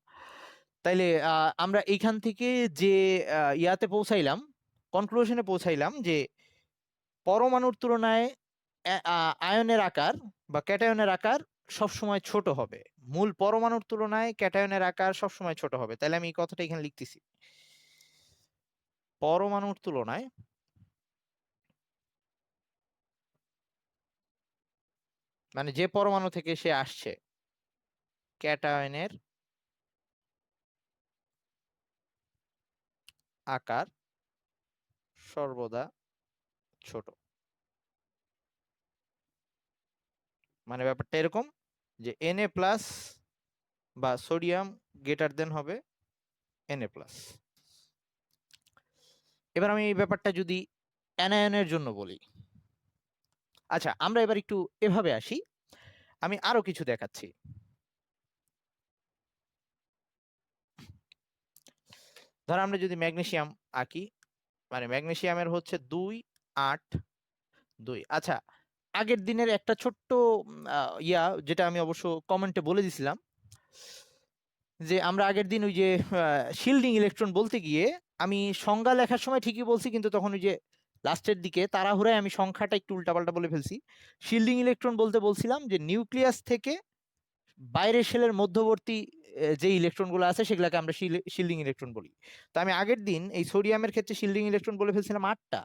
তাইলে আমরা এইখান থেকে যে ইয়াতে পৌঁছাইলাম, কনক্লুশনে পৌঁছাইলাম যে পরমাণুর তুলনায় আয়নের আকার বা ক্যাটায়নের আকার সবসময় ছোট হবে। মূল পরমাণুর তুলনায় ক্যাটায়নের আকার সবসময় ছোট হবে। তাহলে আমি এই কথাটা এখানে লিখতেছি, পরমাণুর তুলনায় মানে যে পরমাণু থেকে সে আসছে, ক্যাটায়নের আকার সর্বদা ছোট। মানে ব্যাপারটা এরকম যে Na প্লাস বা সোডিয়াম গ্রেটার দেন হবে Na প্লাস। এবার আমি এই ব্যাপারটা যদি অ্যানায়নের জন্য বলি, আচ্ছা আমরা এবার একটু এভাবে আসি, আমি আরো কিছু দেখাচ্ছি। ধর আমরা যদি ম্যাগনেসিয়াম আঁকি, মানে ম্যাগনেসিয়ামের হচ্ছে 2 8 2। আচ্ছা, আগের দিনের একটা ছোট্ট যেটা আমি অবশ্য কমেন্টে বলে দিছিলাম, যে আমরা আগের দিন ওই যে শিল্ডিং ইলেকট্রন বলতে গিয়ে আমি সংজ্ঞা লেখার সময় ঠিকই বলছি, কিন্তু তখন ওই যে লাস্টের দিকে তাড়াহুড়ায় আমি সংখ্যাটা একটু উল্টাপাল্টা বলে ফেলছি। শিল্ডিং ইলেকট্রন বলতে বলছিলাম যে নিউক্লিয়াস থেকে বাইরের শেলের মধ্যবর্তী যে ইলেকট্রনগুলো আছে সেগুলোকে আমরা শিল্ডিং ইলেকট্রন বলি। তো আমি আগের দিন এই সোডিয়ামের ক্ষেত্রে শিল্ডিং ইলেকট্রন বলে ফেলছিলাম 8টা,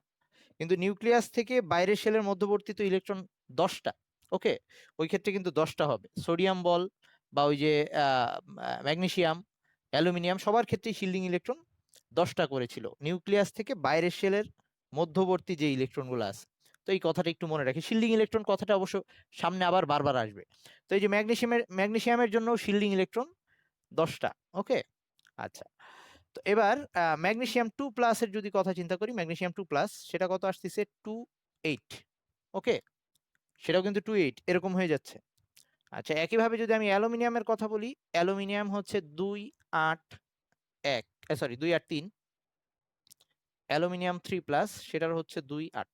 কিন্তু নিউক্লিয়াস থেকে বাইরের শেলের মধ্যবর্তী তো ইলেকট্রন 10টা। ওকে, ওই ক্ষেত্রে কিন্তু 10টা হবে। সোডিয়াম বল বা ওই যে ম্যাগনেসিয়াম, অ্যালুমিনিয়াম সবার ক্ষেত্রেই শিল্ডিং ইলেকট্রন 10টা করেছিল নিউক্লিয়াস থেকে বাইরের শেলের মধ্যবর্তী যে ইলেকট্রনগুলো আছে। তো এই কথাটা একটু মনে রাখি, শিল্ডিং ইলেকট্রন কথাটা অবশ্য সামনে আবার বারবার আসবে। তো এই যে ম্যাগনেসিয়ামের জন্য শিল্ডিং ইলেকট্রন 10টা। ওকে, আচ্ছা। তো এবার ম্যাগনেসিয়াম 2 প্লাসের যদি কথা চিন্তা করি, ম্যাগনেসিয়াম 2 প্লাস সেটা কত আসতেছে 2 8। ওকে, সেটাও কিন্তু 2 8 এরকম হয়ে যাচ্ছে। আচ্ছা, একইভাবে যদি আমি অ্যালুমিনিয়ামের কথা বলি, অ্যালুমিনিয়াম হচ্ছে 2 8 1, সরি 2 8 3। অ্যালুমিনিয়াম 3 প্লাস সেটার হচ্ছে 2 8।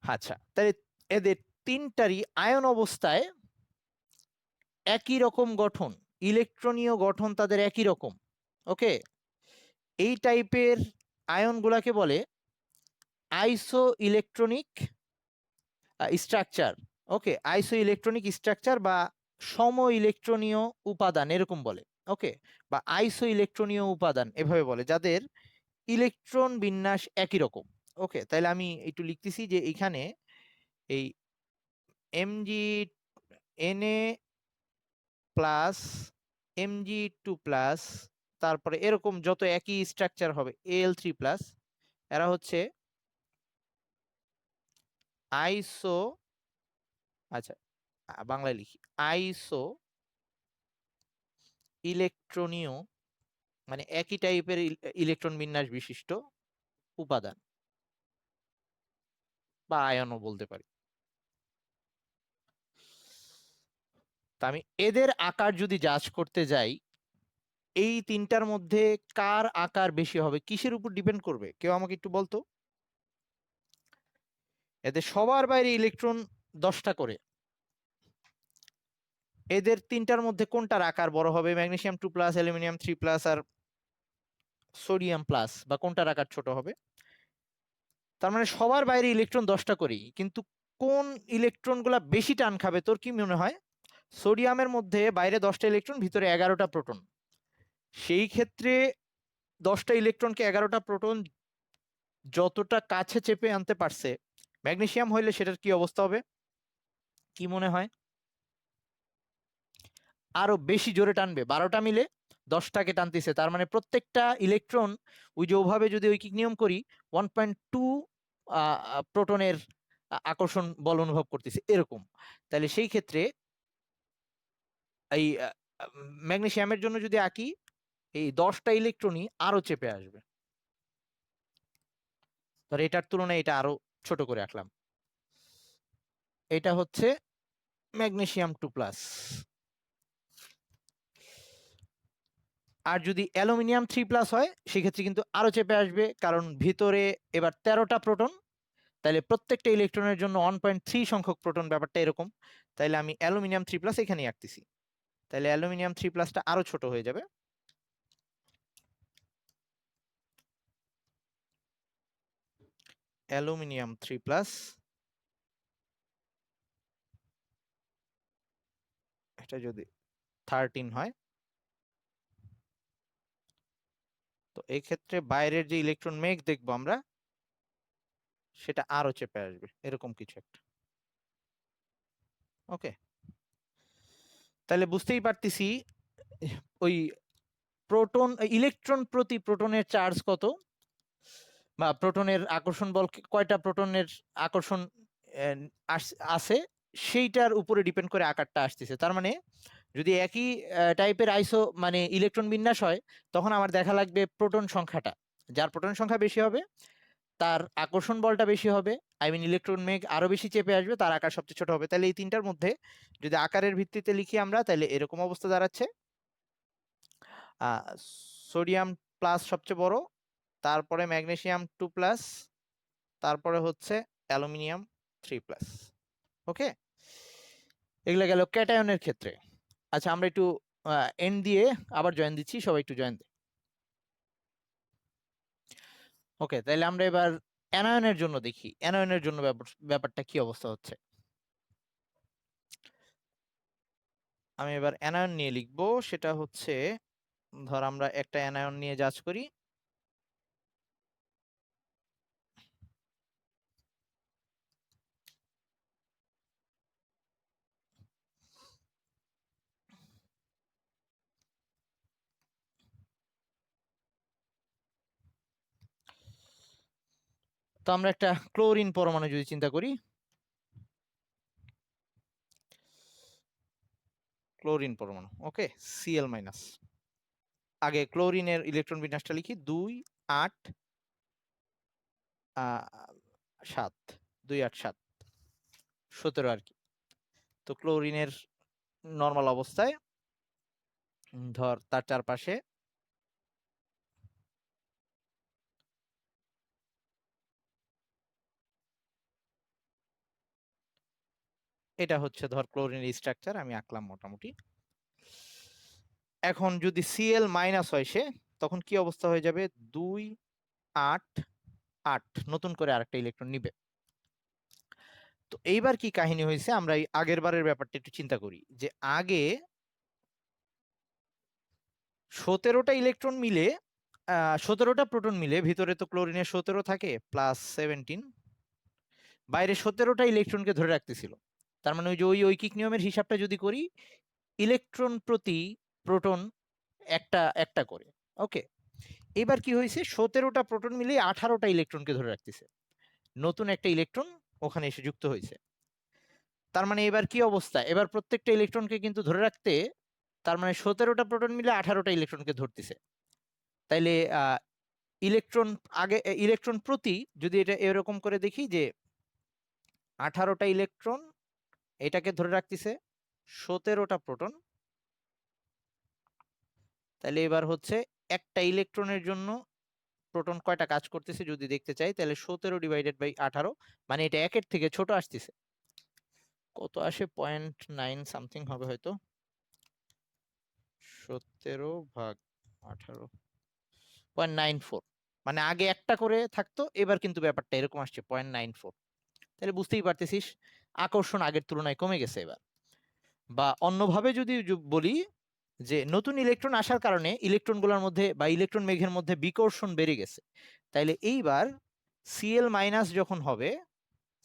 আচ্ছা, তাহলে এদের তিনটারই আয়ন অবস্থায় একই রকম গঠন, ইলেকট্রনীয় গঠন তাদের একই রকম। ওকে, এই টাইপের আয়নগুলাকে বলে আইসো ইলেকট্রনিক স্ট্রাকচার। ওকে, আইসো ইলেকট্রনিক স্ট্রাকচার বা সম ইলেকট্রনীয় উপাদান এরকম বলে। ওকে, বা আইসো ইলেকট্রনীয় উপাদান এভাবে বলে, যাদের ইলেকট্রন বিন্যাস একই রকম। ওকে, তাহলে আমি একটু লিখতেছি যে এখানে এই Mg Na plus Mg2 plus, তারপরে এরকম যত একই স্ট্রাকচার হবে Al3 প্লাস, এরা হচ্ছে আইসো, আচ্ছা বাংলায় লিখি আইসো ইলেকট্রনীয়, মানে একই টাইপের ইলেকট্রন বিন্যাস বিশিষ্ট উপাদান বা আয়নও বলতে পারি। তা আমি এদের আকার যদি জাজ করতে যাই, এই তিনটার মধ্যে কার আকার বেশি হবে কিসের উপর ডিপেন্ড করবে, কেউ আমাকে একটু বলতো। এদের সবার বাইরে ইলেকট্রন 10টা করে, এদের তিনটার মধ্যে কোনটার আকার বড় হবে, ম্যাগনেসিয়াম 2 প্লাস, অ্যালুমিনিয়াম 3 প্লাস আর সোডিয়াম প্লাস, বা কোনটার আকার ছোট হবে? তার মানে সবার বাইরে ইলেকট্রন 10টা করেই, কিন্তু কোন ইলেকট্রন গুলা বেশি টান খাবে তোর কি মনে হয়? সোডিয়ামের মধ্যে বাইরে 10টা ইলেকট্রন, ভিতরে 11টা প্রোটন। সেই ক্ষেত্রে 10টা ইলেকট্রনকে 11টা প্রোটন যতটা কাছে চেপে আনতে পারছে, ম্যাগনেসিয়াম হইলে সেটার কি অবস্থা হবে কি মনে হয়? আরো বেশি জোরে টানবে, 12টা মিলে 10টাকে টানতেছে, তার মানে প্রত্যেকটা ইলেকট্রন ওই যে ওভাবে যদি ঐকিক নিয়ম করি 1.2 প্রোটনের আকর্ষণ বল অনুভব করতেছে এরকম। তাহলে সেই ক্ষেত্রে এই ম্যাগনেসিয়ামের জন্য যদি আঁকি, এই 10টা ইলেকট্রনই আরো চেপে আসবে। ধর এটার তুলনায় এটা আরো ছোট করে আঁকলাম। এটা হচ্ছে ম্যাগনেসিয়াম 2+। আর যদি অ্যালুমিনিয়াম 3+ হয় সেক্ষেত্রে কিন্তু আরো চেপে আসবে, কারণ ভিতরে এবার 13টা প্রোটন। তাহলে প্রত্যেকটা ইলেকট্রনের জন্য 1.3 সংখ্যক প্রোটন, ব্যাপারটা এরকম। তাহলে আমি অ্যালুমিনিয়াম 3+ এখানেই আঁকতেছি। তাহলে অ্যালুমিনিয়াম 3+টা আরো ছোট হয়ে যাবে। অ্যালুমিনিয়াম 3+, এটা যদি 13 হয়, তো এই ক্ষেত্রে বাইরের যে ইলেকট্রন মেঘ দেখবো আমরা, সেটা আরো চেপে আসবে এরকম কিছু একটা। ওকে, তাহলে বুঝতেই পারতেছি ওই প্রোটন, ইলেকট্রন প্রতি প্রোটনের চার্জ কত, বা প্রোটনের আকর্ষণ বল কয়টা প্রোটনের আকর্ষণ আছে, সেইটার উপরে ডিপেন্ড করে আকারটা আসতেছে। তার মানে যদি একই টাইপের আইসো মানে ইলেকট্রন বিন্যাস হয়, তখন আমার দেখা লাগবে প্রোটন সংখ্যাটা। যার প্রোটন সংখ্যা বেশি হবে তার আকর্ষণ বলটা বেশি হবে, আই মিন ইলেকট্রন মেঘ আরো বেশি চেপে আসবে, তার আকার সবচেয়ে ছোট হবে। তাহলে এই তিনটার মধ্যে যদি আকারের ভিত্তিতে লিখি আমরা, তাহলে এরকম অবস্থা দাঁড়াচ্ছে। সোডিয়াম প্লাস সবচেয়ে বড়, তারপরে ম্যাগনেসিয়াম 2+, তারপরে হচ্ছে অ্যালুমিনিয়াম 3+। ওকে, এগুলো গেল ক্যাটায়নের ক্ষেত্রে। আচ্ছা, আমরা একটু এন্ড দিয়ে আবার জয়েন দিচ্ছি, সবাই একটু জয়েন দিই। ওকে, তাহলে আমরা এবার অ্যানায়নের জন্য দেখি, অ্যানায়নের জন্য ব্যাপারটা কি অবস্থা হচ্ছে। আমি এবার অ্যানায়ন নিয়ে লিখবো, সেটা হচ্ছে, ধর আমরা একটা অ্যানায়ন নিয়ে যাচ করি। তো আমরা একটা ক্লোরিন পরমাণু যদি চিন্তা করি, ক্লোরিন পরমাণু, ওকে, Cl-। আগে ক্লোরিনের ইলেকট্রন বিন্যাসটা লিখি, 2 8 7, 2 8 7, 17 আর কি। তো ক্লোরিনের নর্মাল অবস্থায় ধর তার চারপাশে এটা হচ্ছে ধর ক্লোরিনের স্ট্রাকচার আমি আঁকলাম মোটামুটি। এখন যদি Cl- হয় সে, তখন কি অবস্থা হয়ে যাবে, 2 8 8, নতুন করে আরেকটা ইলেকট্রন নিবে। তো এইবার কি কাহিনী হয়েছে, আমরা এই আগের বারের ব্যাপারটা একটু চিন্তা করি, যে আগে 17টা ইলেকট্রন মিলে 17টা প্রোটন মিলে, ভিতরে তো ক্লোরিনের 17 থাকে প্লাস 17, বাইরে 17টা ইলেকট্রনকে ধরে রাখতেছিল। তার মানে ওই যে ওই ঐকিক নিয়মের হিসাবটা যদি করি, ইলেকট্রন প্রতি প্রোটন একটা একটা করে। ওকে, এবার কি হয়েছে, 17টা প্রোটন মিলে 18টা ইলেকট্রনকে ধরে রাখতেছে, নতুন একটা ইলেকট্রন ওখানে এসে যুক্ত হয়েছে। তার মানে এবার কি অবস্থা, এবার প্রত্যেকটা ইলেকট্রনকে কিন্তু ধরে রাখতে, তার মানে 17টা প্রোটন মিলে 18টা ইলেকট্রনকে ধরতেছে। তাইলে ইলেকট্রন আগে ইলেকট্রন প্রতি যদি এটা এরকম করে দেখি, যে 18টা ইলেকট্রন এটাকে ধরে রাখতেছে 17টা প্রোটন, তাহলে এবার হচ্ছে একটা ইলেকট্রনের জন্য প্রোটন কয়টা কাজ করতেছে যদি দেখতে চাই, তাহলে 17/18, মানে এটা একের থেকে ছোট আসতেছে। কত আসে, 0.9 সামথিং হবে হয়তো, 17/18, 0.94। মানে আগে একটা করে থাকতো, এবার কিন্তু ব্যাপারটা এরকম আসছে 0.94। তাহলে বুঝতেই পারতেছিস আকর্ষণ আগের তুলনায় কমে গেছে এবার। বা অন্যভাবে যদি বলি, যে নতুন ইলেকট্রন আসার কারণে ইলেকট্রনগুলোর মধ্যে বা ইলেকট্রন মেঘের মধ্যে বিকর্ষণ বেড়ে গেছে। তাইলে এইবার Cl- যখন হবে,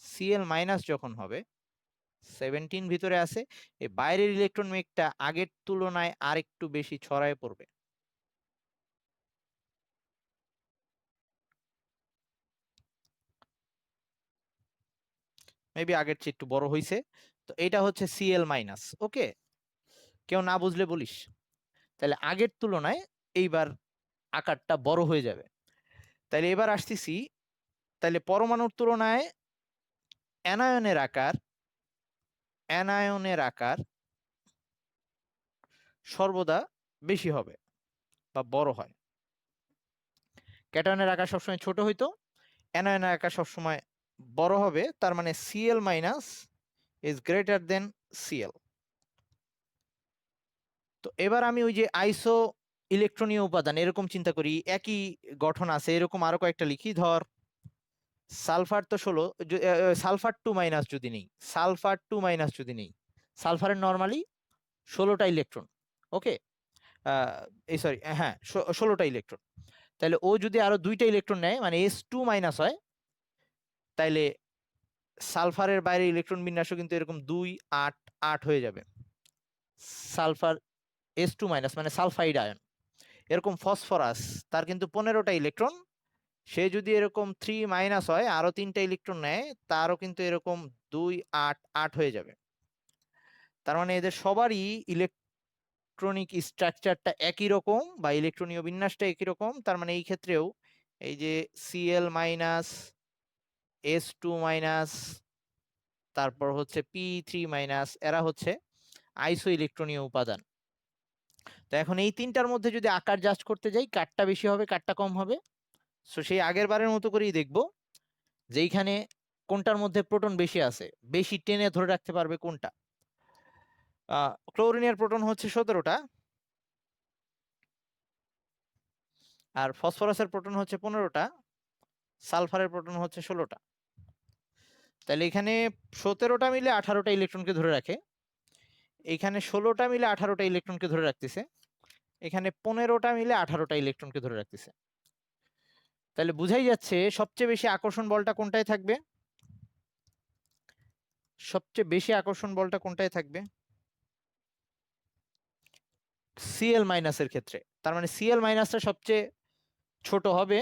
Cl- যখন হবে, 17 ভিতরে আছে, এই বাইরের ইলেকট্রন মেঘটা আগের তুলনায় আরেকটু বেশি ছড়ায় পড়বে। মেবি আগের চেয়ে একটু বড় হয়েছে। তো এটা হচ্ছে Cl মাইনাস। ওকে, কেউ না বুঝলে বলিস। তাহলে আগের তুলনায় এইবার আকারটা বড় হয়ে যাবে। তাহলে এবার আসতেছি, তাহলে পরমাণুর তুলনায় অ্যানায়নের আকার সর্বদা বেশি হবে বা বড় হয়। ক্যাটায়নের আকার সবসময় ছোট হইতো, অ্যানায়নের আকার সবসময় বড় হবে। তার মানে Cl minus is greater than Cl। তো এবার আমি ওই যে আইসো ইলেকট্রনীয় উপাদান এরকম চিন্তা করি, একই গঠন আছে এরকম আরো কয়েকটা লিখি। ধর সালফার তো 16, সালফার 2 মাইনাস যদি নেই, সালফারের নর্মালি 16টা ইলেকট্রন। ওকে, এই সরি, হ্যাঁ 16টা ইলেকট্রন। তাহলে ও যদি আরো 2টা ইলেকট্রন নেয় মানে S2 মাইনাস হয়, তাইলে সালফারের বাইরে ইলেকট্রন বিন্যাসও কিন্তু এরকম 2 8 8 হয়ে যাবে। সালফার S2 মাইনাস মানে সালফাইড আয়ন। এরকম ফসফরাস, তার কিন্তু 15টা ইলেকট্রন, সে যদি এরকম 3 মাইনাস হয় আরো 3টা ইলেকট্রন নেয়, তারও কিন্তু এরকম 2 8 8 হয়ে যাবে। তার মানে এদের সবারই ইলেকট্রনিক স্ট্রাকচারটা একই রকম বা ইলেকট্রনীয় বিন্যাসটা একই রকম। তার মানে এই ক্ষেত্রেও এই যে Cl মাইনাস, S2 মাইনাস, তারপর হচ্ছে P3 মাইনাস, এরা হচ্ছে আইসো ইলেকট্রনীয় উপাদান। তো এখন এই তিনটার মধ্যে যদি আকার জাস্ট করতে যাই, কারটা বেশি হবে কারটা কম হবে। সো সেই আগের বারের মতো করেই দেখবো যেইখানে কোনটার মধ্যে প্রোটন বেশি আছে, বেশি টেনে ধরে রাখতে পারবে কোনটা। ক্লোরিনের প্রোটন হচ্ছে 17টা, আর ফসফরাসের প্রোটন হচ্ছে 15টা, সালফারের প্রোটন হচ্ছে 16টা। তাহলে এখানে 17টা মিলে 18টা ইলেকট্রনকে ধরে রাখে, এখানে 16টা মিলে 18টা ইলেকট্রনকে ধরে রাখতেছে, এখানে 15টা মিলে 18টা ইলেকট্রনকে ধরে রাখতেছে। তাহলে বুঝাই যাচ্ছে সবচেয়ে বেশি আকর্ষণ বলটা কোনটায় থাকবে, সবচেয়ে বেশি আকর্ষণ বলটা কোনটায় থাকবে, Cl মাইনাসের ক্ষেত্রে। তার মানে Cl মাইনাসটা সবচেয়ে ছোট হবে,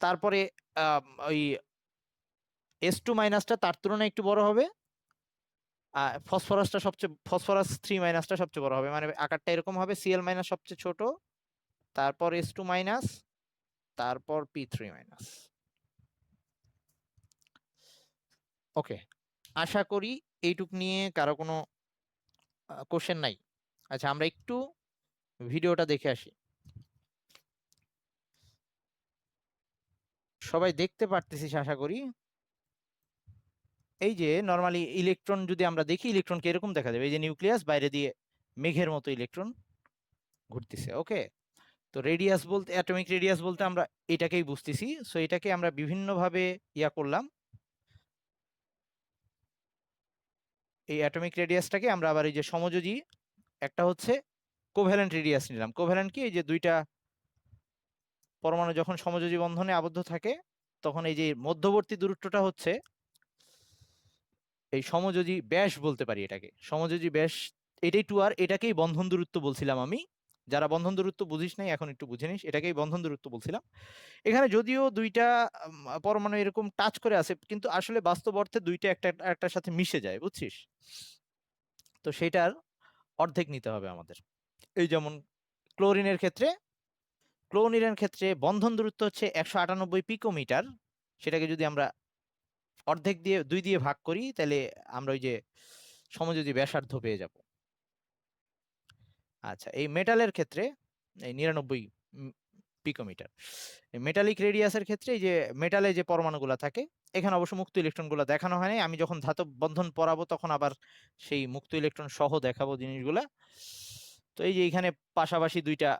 তারপরে ওই S2 মাইনাসটা তার তুলনায় একটু বড় হবে, আর ফসফরাস 3 মাইনাসটা সবচেয়ে বড় হবে। মানে আকারটা এরকম হবে, Cl মাইনাস সবচেয়ে ছোট, তারপর S2 মাইনাস, তারপর P3 মাইনাস। ওকে, আশা করি এইটুক নিয়ে কারো কোনো কোশ্চেন নাই। আচ্ছা, আমরা একটু ভিডিওটা দেখে আসি। সবাই দেখতে পারতেছিস আশা করি। এই যে নর্মালি ইলেকট্রন যদি আমরা দেখি, ইলেকট্রনকে এরকম দেখা যাবে, এই যে নিউক্লিয়াস বাইরে দিয়ে মেঘের মতো ইলেকট্রন ঘুরতেছে। ওকে, তো রেডিয়াস বলতে, অ্যাটমিক রেডিয়াস বলতে আমরা এটাকেই বুঝতেছি। সো এটাকে আমরা বিভিন্নভাবে ইয়া করলাম, এই অ্যাটমিক রেডিয়াসটাকে আমরা আবার এই যে সমযোজী, একটা হচ্ছে কোভ্যালেন্ট রেডিয়াস নিলাম। কোভ্যালেন্ট কি, এই যে দুইটা পরমাণু যখন সমযোজী বন্ধনে আবদ্ধ থাকে তখন এই যে মধ্যবর্তী দূরত্বটা হচ্ছে এই সমযোজী ব্যাস বলতে পারি এটাকে, সমযোজী ব্যাস। এটাই 2r, এটাকেই বন্ধন দূরত্ব বলছিলাম আমি। যারা বন্ধন দূরত্ব বুঝিস নাই এখন একটু বুঝে নিস, এটাকেই বন্ধন দূরত্ব বলছিলাম। এখানে যদিও দুইটা পরমাণু এরকম টাচ করে আছে, কিন্তু আসলে বাস্তব অর্থে দুইটা একটা একটার সাথে মিশে যায়, বুঝছিস। তো সেটার অর্ধেক নিতে হবে আমাদের। এই যেমন ক্লোরিনের ক্ষেত্রে, বন্ধন দূরত্ব হচ্ছে 198 পিকোমিটার। সেটাকে যদি আমরা অর্ধেক দিয়ে 2 দিয়ে ভাগ করি, তাহলে আমরা ওই যে সমযোজী ব্যাসার্ধ পেয়ে যাব। আচ্ছা, এই মেটালের ক্ষেত্রে এই 99 পিকোমিটার। মেটালিক রেডিয়াসের ক্ষেত্রে এই যে মেটালে যে পরমাণুগুলো থাকে, এখানে অবশ্য মুক্ত ইলেকট্রনগুলো দেখানো হয় নাই। আমি যখন ধাতব বন্ধন পড়াবো তখন আবার সেই মুক্ত ইলেকট্রন সহ দেখাবো জিনিসগুলা। তো এই যে এখানে পাশাপাশি দুইটা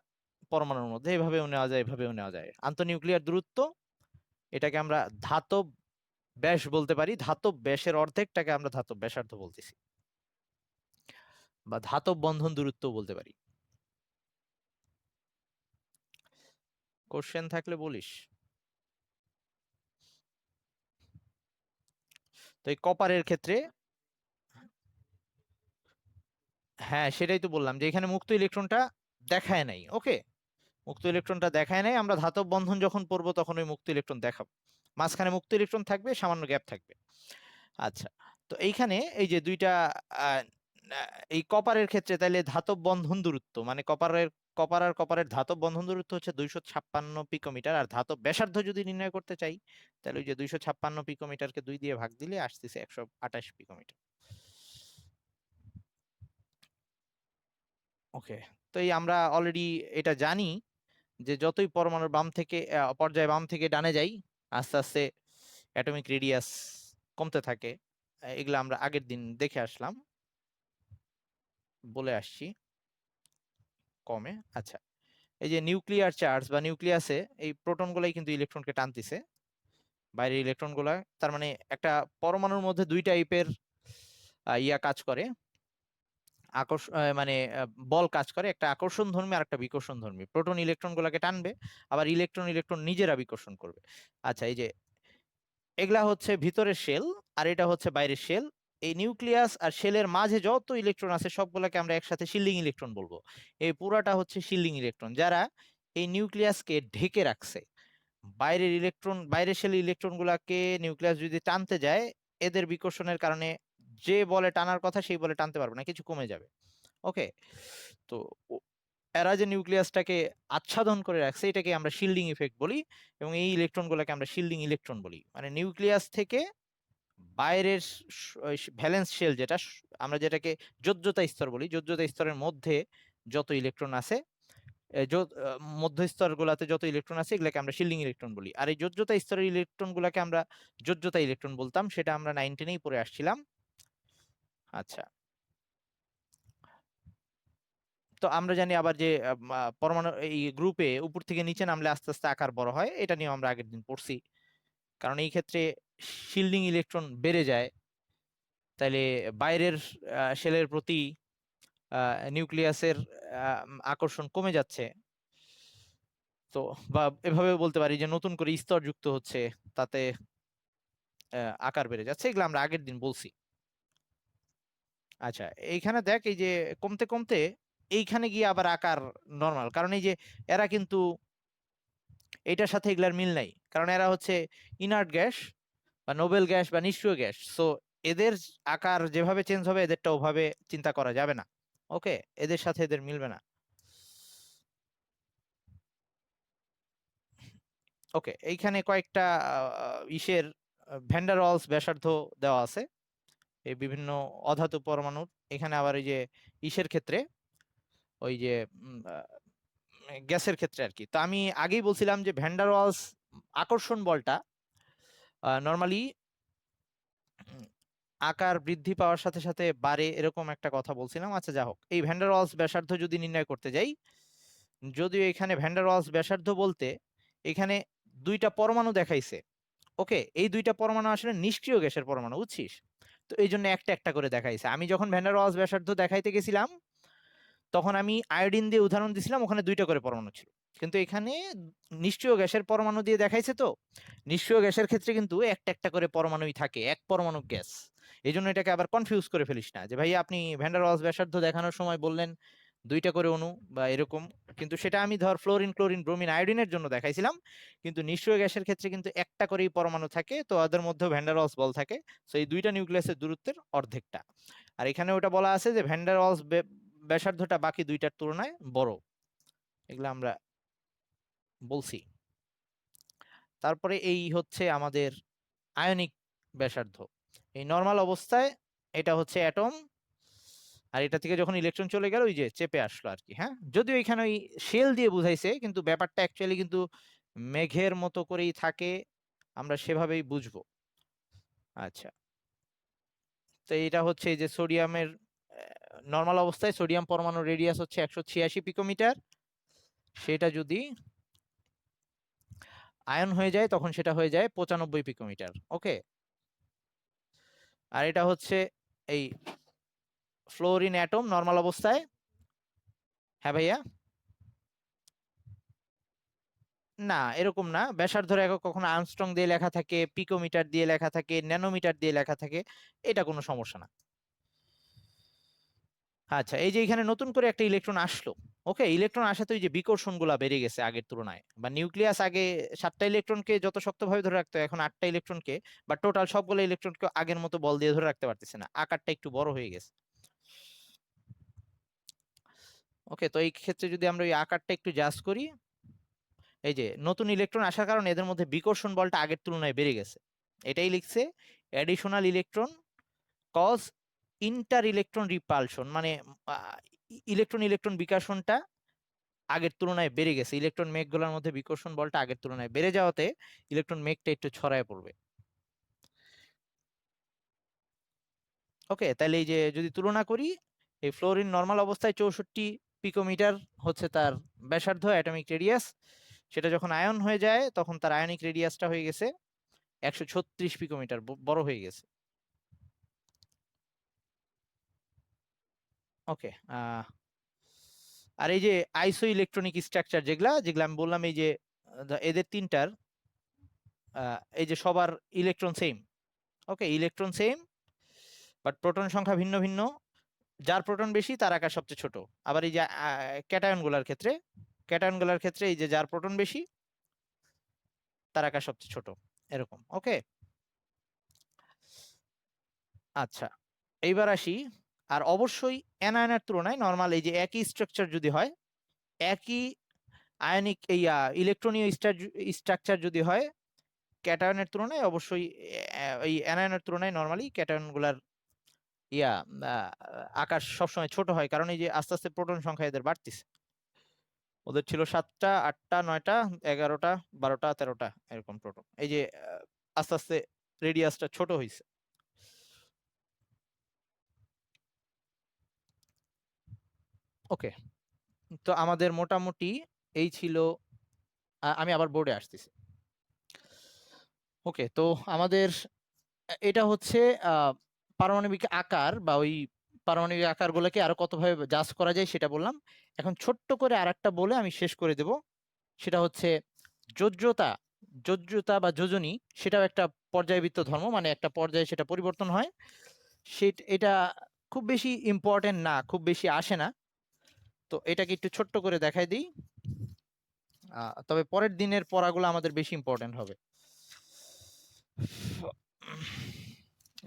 পরমাণুর মধ্যে এভাবেও নেওয়া যায়, এভাবেও নেওয়া যায়। আন্তঃনিউক্লিয়ার দূরত্ব, এটাকে আমরা ধাতব ব্যাস বলতে পারি, ধাতব ব্যাসের অর্ধেকটাকে আমরা ধাতব ব্যাসার্ধ বলতেছি, বা ধাতব বন্ধন দূরত্ব বলতে পারি। কোশ্চেন থাকলে বলিস। তো এই কপারের ক্ষেত্রে, হ্যাঁ সেটাই তো বললাম যে এখানে মুক্ত ইলেকট্রনটা দেখায় নাই। ওকে, মুক্ত ইলেকট্রনটা দেখায় নাই, আমরা ধাতব বন্ধন যখন পড়বো তখন ওই মুক্ত ইলেকট্রন দেখাবো। মাঝখানে মুক্ত ইলেকট্রন থাকবে, সামান্য গ্যাপ থাকবে। আচ্ছা, তো এইখানে এই যে দুইটা আহ, আহ, এই কপারের ক্ষেত্রে তাহলে ধাতব বন্ধন দূরত্ব মানে কপার আর কপারের ধাতব বন্ধন দূরত্ব হচ্ছে 256 পিকোমিটার, আর ধাতব ব্যাসার্ধ যদি নির্ণয় করতে চাই তাহলে ওই যে 256 পিকোমিটারকে 2 দিয়ে ভাগ দিলে আসতেছে 128 পিকোমিটার। ওকে, তো এই আমরা অলরেডি এটা জানি যে যতই পরমাণুর বাম থেকে পর্যায়ে বাম থেকে ডানে যাই আস্তে আস্তে অ্যাটমিক রেডিয়াস কমতে থাকে। এগুলো আমরা আগের দিন দেখে আসলাম, বলে আসছি কমে। আচ্ছা, এই যে নিউক্লিয়ার চার্জ বা নিউক্লিয়াসে এই প্রোটন গুলাই কিন্তু ইলেকট্রনকে টানতিছে, বাইরের ইলেকট্রন গুলা। তার মানে একটা পরমাণুর মধ্যে দুই টাইপের ইয়া কাজ করে, আকর্ষণ মানে বল কাজ করে, একটা আকর্ষণ ধর্মী আর একটা বিকর্ষণ ধর্মী। প্রোটন ইলেকট্রন গুলাকে টানবে, আবার ইলেকট্রন ইলেকট্রন নিজেরা বিকর্ষণ করবে। আচ্ছা, এই যে এগুলা হচ্ছে ভিতরের শেল আর এটা হচ্ছে বাইরের শেল। এই নিউক্লিয়াস আর শেলের মাঝে যত ইলেকট্রন আছে সবগুলোকে আমরা একসাথে শিল্ডিং ইলেকট্রন বলবো। এই পুরাটা হচ্ছে শিল্ডিং ইলেকট্রন, যারা এই নিউক্লিয়াসকে ঢেকে রাখছে। বাইরের ইলেকট্রন, বাইরের শেলের ইলেকট্রন গুলাকে নিউক্লিয়াস যদি টানতে যায়, এদের বিকর্ষণের কারণে যে বলে টানার কথা সেই বলে টানতে পারবে না, কিছু কমে যাবে। ওকে, তো এরা যে নিউক্লিয়াসটাকে আচ্ছাদন করে রাখছে এটাকে আমরা শিল্ডিং ইফেক্ট বলি, এবং এই ইলেকট্রন গুলাকে আমরা শিল্ডিং ইলেকট্রন বলি। মানে নিউক্লিয়াস থেকে বাইরের ভ্যালেন্স শেল, যেটা আমরা যেটাকে যোজ্যতা স্তর বলি, যোজ্যতা স্তরের মধ্যে যত ইলেকট্রন আছে, মধ্য স্তর গুলাতে যত ইলেকট্রন আছে এগুলাকে আমরা শিল্ডিং ইলেকট্রন বলি। আর এই যোজ্যতা স্তরের ইলেকট্রন গুলাকে আমরা যোজ্যতা ইলেকট্রন বলতাম, সেটা আমরা 9-10-এই পড়ে আসছিলাম। আচ্ছা, তো আমরা জানি আবার যে পরমাণু এই গ্রুপে উপর থেকে নিচে নামলে আস্তে আস্তে আকার বড় হয়, এটা নিয়ে আমরা আগের দিন পড়ছি। কারণ এই ক্ষেত্রে শিল্ডিং ইলেকট্রন বেড়ে যায়, তাইলে বাইরের শেলের প্রতি নিউক্লিয়াসের আকর্ষণ কমে যাচ্ছে। তো বা এভাবে বলতে পারি যে নতুন করে স্তর যুক্ত হচ্ছে, তাতে আকার বেড়ে যাচ্ছে। এগুলো আমরা আগের দিন বলছি। আচ্ছা, এইখানে দেখ এই যে কমতে কমতে এইখানে গিয়ে আবার আকার নর্মাল, কারণ এই যে এরা কিন্তু এটার সাথে এগুলার মিল নাই, কারণ এরা হচ্ছে ইনার্ট গ্যাস বা নোবেল গ্যাস বা নিষ্ক্রিয় গ্যাস। সো এদের আকার যেভাবে চেঞ্জ হবে এদেরটা ওভাবে চিন্তা করা যাবে না। ওকে, এদের সাথে এদের মিলবে না। ওকে, এইখানে কয়েকটা ইসের ভ্যান্ডার ওয়ালস ব্যাসার্ধ দেওয়া আছে এই বিভিন্ন অধাতু পরমাণুর। এখানে আবার এই যে ইসের ক্ষেত্রে ওই যে গ্যাসের ক্ষেত্রে আর কি। তো আমি আগেই বলছিলাম যে ভ্যান্ডার ওয়ালস আকর্ষণ বলটা নর্মালি আকার বৃদ্ধি পাওয়ার সাথে সাথে বাড়ে, এরকম একটা কথা বলছিলাম। আচ্ছা, যা হোক, এই ভ্যান্ডার ওয়ালস ব্যাসার্ধ যদি নির্ণয় করতে যাই, যদিও এখানে ভ্যান্ডার ওয়ালস ব্যাসার্ধ বলতে এখানে দুইটা পরমাণু দেখাইছে। ওকে, এই দুইটা পরমাণু আসলে নিষ্ক্রিয় গ্যাসের পরমাণু, বুঝছিস? তো এই জন্য একটা একটা করে দেখাইছে। আমি যখন ভ্যান্ডার ওয়ালস ব্যাসার্ধ দেখাইতে গেছিলাম তখন আমি আয়োডিন দিয়ে উদাহরণ দিছিলাম, ওখানে দুইটা করে পরমাণু ছিল। কিন্তু এখানে নিষ্ক্রিয় গ্যাসের পরমাণু দিয়ে দেখাইছে, তো নিষ্ক্রিয় গ্যাসের ক্ষেত্রে কিন্তু একটা একটা করে পরমাণুই থাকে, এক পরমাণু গ্যাস। এই জন্য এটাকে আবার কনফিউজ করে ফেলিস না যে ভাই আপনি ভ্যান্ডার ওয়ালস ব্যাসার্ধ দেখানোর সময় বললেন দুইটা করে অণু বা এরকম, কিন্তু সেটা আমি ধর ফ্লোরিন ক্লোরিন ব্রোমিন আয়োডিনের জন্য দেখাইছিলাম। কিন্তু নিষ্ক্রিয় গ্যাসের ক্ষেত্রে কিন্তু একটা করেই পরমাণু থাকে, তো ওদের মধ্যে ভ্যান্ডার ওয়ালস বল থাকে। তো এই দুইটা নিউক্লিয়াসের দূরত্বের অর্ধেকটা। আর এখানে ওটা বলা আছে যে ভ্যান্ডার ওয়ালস ব্যাসার্ধটা বাকি দুইটার তুলনায় বড়। এগুলো আমরা বলছি। তারপরে এই হচ্ছে আমাদের আয়নিক ব্যাসার্ধ। এই নর্মাল অবস্থায় এটা হচ্ছে অ্যাটম, আর এটা থেকে যখন ইলেকট্রন চলে গেল ওই যে চেপে আসলো আর কি। হ্যাঁ, যদিও এখানে ওই শেল দিয়ে বুঝাইছে কিন্তু ব্যাপারটা অ্যাকচুয়ালি কিন্তু মেঘের মতো করেই থাকে, আমরা সেভাবেই বুঝবো। আচ্ছা, তো এটা হচ্ছে এই যে সোডিয়ামের নর্মাল অবস্থায় সোডিয়াম পরমাণু রেডিয়াস হচ্ছে 186 পিকোমিটার, সেটা যদি আয়ন হয়ে যায় তখন সেটা হয়ে যায় 95 পিকোমিটার। ওকে, আর এটা হচ্ছে এই ফ্লোরিন অ্যাটম নর্মাল অবস্থায়। হ্যাঁ ভাইয়া, না এরকম না, ব্যাসার্ধের একক কখনো আর্মস্ট্রং দিয়ে লেখা থাকে, পিকোমিটার দিয়ে লেখা থাকে, ন্যানোমিটার দিয়ে লেখা থাকে, এটা কোনো সমস্যা না। আচ্ছা, এই যে এখানে নতুন করে একটা ইলেকট্রন আসলো। ওকে, ইলেকট্রন আসাতে ওই যে বিকর্ষণ গুলা বেড়ে গেছে আগের তুলনায়, বা নিউক্লিয়াস আগে 7টা ইলেকট্রনকে যত শক্তভাবে ধরে রাখতো, এখন 8টা ইলেকট্রনকে বা টোটাল সবগুলো ইলেকট্রনকে আগের মতো বল দিয়ে ধরে রাখতে পারতেছে না, আকারটা একটু বড় হয়ে গেছে। ওকে, তো এই ক্ষেত্রে যদি আমরা ওই আকারটা একটু জাস্ট করি, এই যে নতুন ইলেকট্রন আসার কারণে এদের মধ্যে বিকর্ষণ বলটা আগের তুলনায় বেড়ে গেছে, এটাই লিখছে additional electron cause inter electron repulsion, মানে ইলেকট্রন ইলেকট্রন বিকর্ষণটা আগের তুলনায় বেড়ে গেছে, ইলেকট্রন মেঘগুলোর মধ্যে বিকর্ষণ বলটা আগের তুলনায় বেড়ে যাওয়াতে ইলেকট্রন মেঘটা একটু ছড়ায় পড়বে। ওকে, তাহলে এই যে যদি তুলনা করি, এই ফ্লোরিন নর্মাল অবস্থায় 64 পিকোমিটার হচ্ছে তার ব্যাসার্ধ, অ্যাটমিক রেডিয়াস, সেটা যখন আয়ন হয়ে যায় তখন তার আয়নিক রেডিয়াসটা হয়ে গেছে 136 পিকোমিটার, বড় হয়ে গেছে। ওকে, আর এই যে আইসো ইলেকট্রনিক স্ট্রাকচার যেগুলা যেগুলা আমি বললাম, এই যে এদের তিনটার এই যে সবার electron same. Okay, electron same, but proton সংখ্যা ভিন্ন ভিন্ন, যার প্রোটন বেশি তার আকার সবচেয়ে ছোট। আবার এই যে ক্যাটায়ন গুলার ক্ষেত্রে, এই যে যার প্রোটন বেশি তার আকার সবচেয়ে ছোট, এরকম। ওকে, আচ্ছা, এইবার আসি। আর অবশ্যই অ্যানায়নের তুলনায় নর্মাল এই যে একই স্ট্রাকচার যদি হয়, একই আয়নিক এই ইলেকট্রনীয় স্ট্রাকচার যদি হয়, ক্যাটায়নের তুলনায় অবশ্যই এই অ্যানায়নের তুলনায় নর্মালি ক্যাটায়ন গুলার ইয়া আহ, আকার সবসময় ছোট হয়, কারণ এই যে আস্তে আস্তে প্রোটন সংখ্যা এদের বাড়তিছে। ওদের ছিল 7টা, 8টা, 9টা, 11টা, 12টা, 13টা এরকম প্রোটন, এই যে আস্তে আস্তে রেডিয়াসটা ছোট হয়েছে। ওকে, তো আমাদের মোটামুটি এই ছিল। আমি আবার বোর্ডে আসতেছি। ওকে, তো আমাদের এটা হচ্ছে আহ, পারমাণবিক আকার বা ওই পারমাণবিক আকারগুলোকে আরো কতভাবে জাজ করা যায় সেটা বললাম। এখন ছোট্ট করে আরেকটা বলে আমি শেষ করে দেব, সেটা হচ্ছে যোজ্যতা। যোজ্যতা বা যোজনী, সেটাও একটা পর্যায়বৃত্ত ধর্ম, মানে একটা পর্যায়ে সেটা পরিবর্তন হয়। এটা খুব বেশি ইম্পর্টেন্ট না, খুব বেশি আসে না, তো এটাকে একটু ছোট্ট করে দেখাই দিই। তবে পরের দিনের পড়াগুলো আমাদের বেশি ইম্পর্টেন্ট হবে।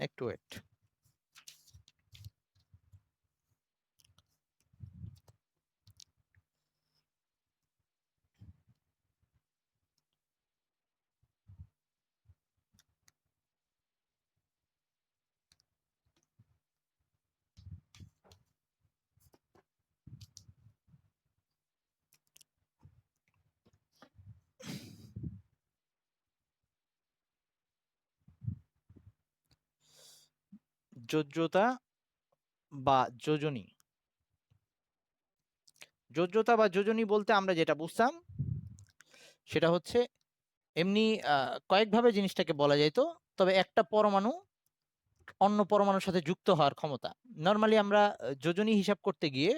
একটু ওয়েট। যোজ্যতা বা যোজনী, যোজ্যতা বা যোজনী বলতে আমরা যেটা বুঝতাম সেটা হচ্ছে এমনি কয়েকভাবে জিনিসটাকে বলা যায়। তো তবে একটা পরমাণু অন্য পরমাণুর সাথে যুক্ত হওয়ার ক্ষমতা। নর্মালি আমরা যোজনী হিসাব করতে গিয়ে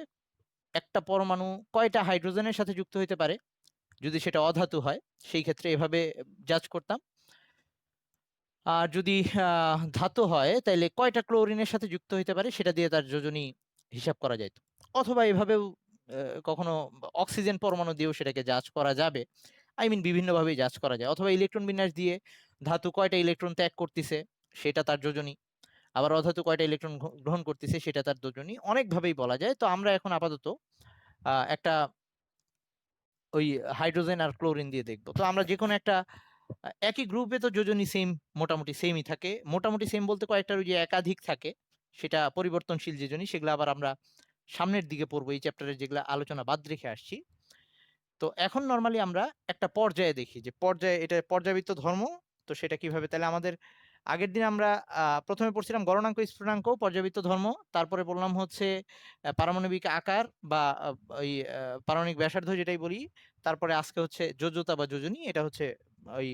একটা পরমাণু কয়টা হাইড্রোজেনের সাথে যুক্ত হতে পারে, যদি সেটা অধাতু হয় সেই ক্ষেত্রে এভাবে জাজ করতাম। আর যদি ধাতু হয় তাহলে কয়টা ক্লোরিনের সাথে যুক্ত হতে পারে সেটা দিয়ে তার যোজনী হিসাব করা যেত। অথবা এভাবেও কখনো অক্সিজেন পরমাণু দিয়েও সেটাকে জাজ করা যাবে। আই মিন বিভিন্নভাবেই জাজ করা যায়। অথবা ইলেকট্রন বিন্যাস দিয়ে ধাতু কয়টা ইলেকট্রন ত্যাগ করতেছে সেটা তার যোজনী, আবার অধাতু কয়টা ইলেকট্রন গ্রহণ করতেছে সেটা তার যোজনী, অনেকভাবেই বলা যায়। তো আমরা এখন আপাতত একটা ওই হাইড্রোজেন আর ক্লোরিন দিয়ে দেখবো। তো আমরা যে কোনো একটা একই গ্রুপে তো যোজনী সেম, মোটামুটি সেমই থাকে। মোটামুটি সেম বলতে কয়েকটার ওই যে একাধিক থাকে, সেটা পরিবর্তনশীল যোজনী, সেগুলো আবার আমরা সামনের দিকে পড়বো, এই চ্যাপ্টারে যেগুলো আলোচনা বাদ রেখে আসছি। তো এখন নর্মালি আমরা একটা পর্যায়ে দেখি যে পর্যায়ে, এটা পর্যাবৃত্ত ধর্ম। তো সেটা কিভাবে, তাহলে আমাদের আগের দিন আমরা প্রথমে পড়ছিলাম গলনাঙ্ক স্ফুটনাঙ্ক পর্যাবৃত্ত ধর্ম, তারপরে বললাম হচ্ছে পারমাণবিক আকার বা ওই পারমাণবিক ব্যাসার্ধ যেটাই বলি, তারপরে আজকে হচ্ছে যোজ্যতা বা যোজনী, এটা হচ্ছে ওই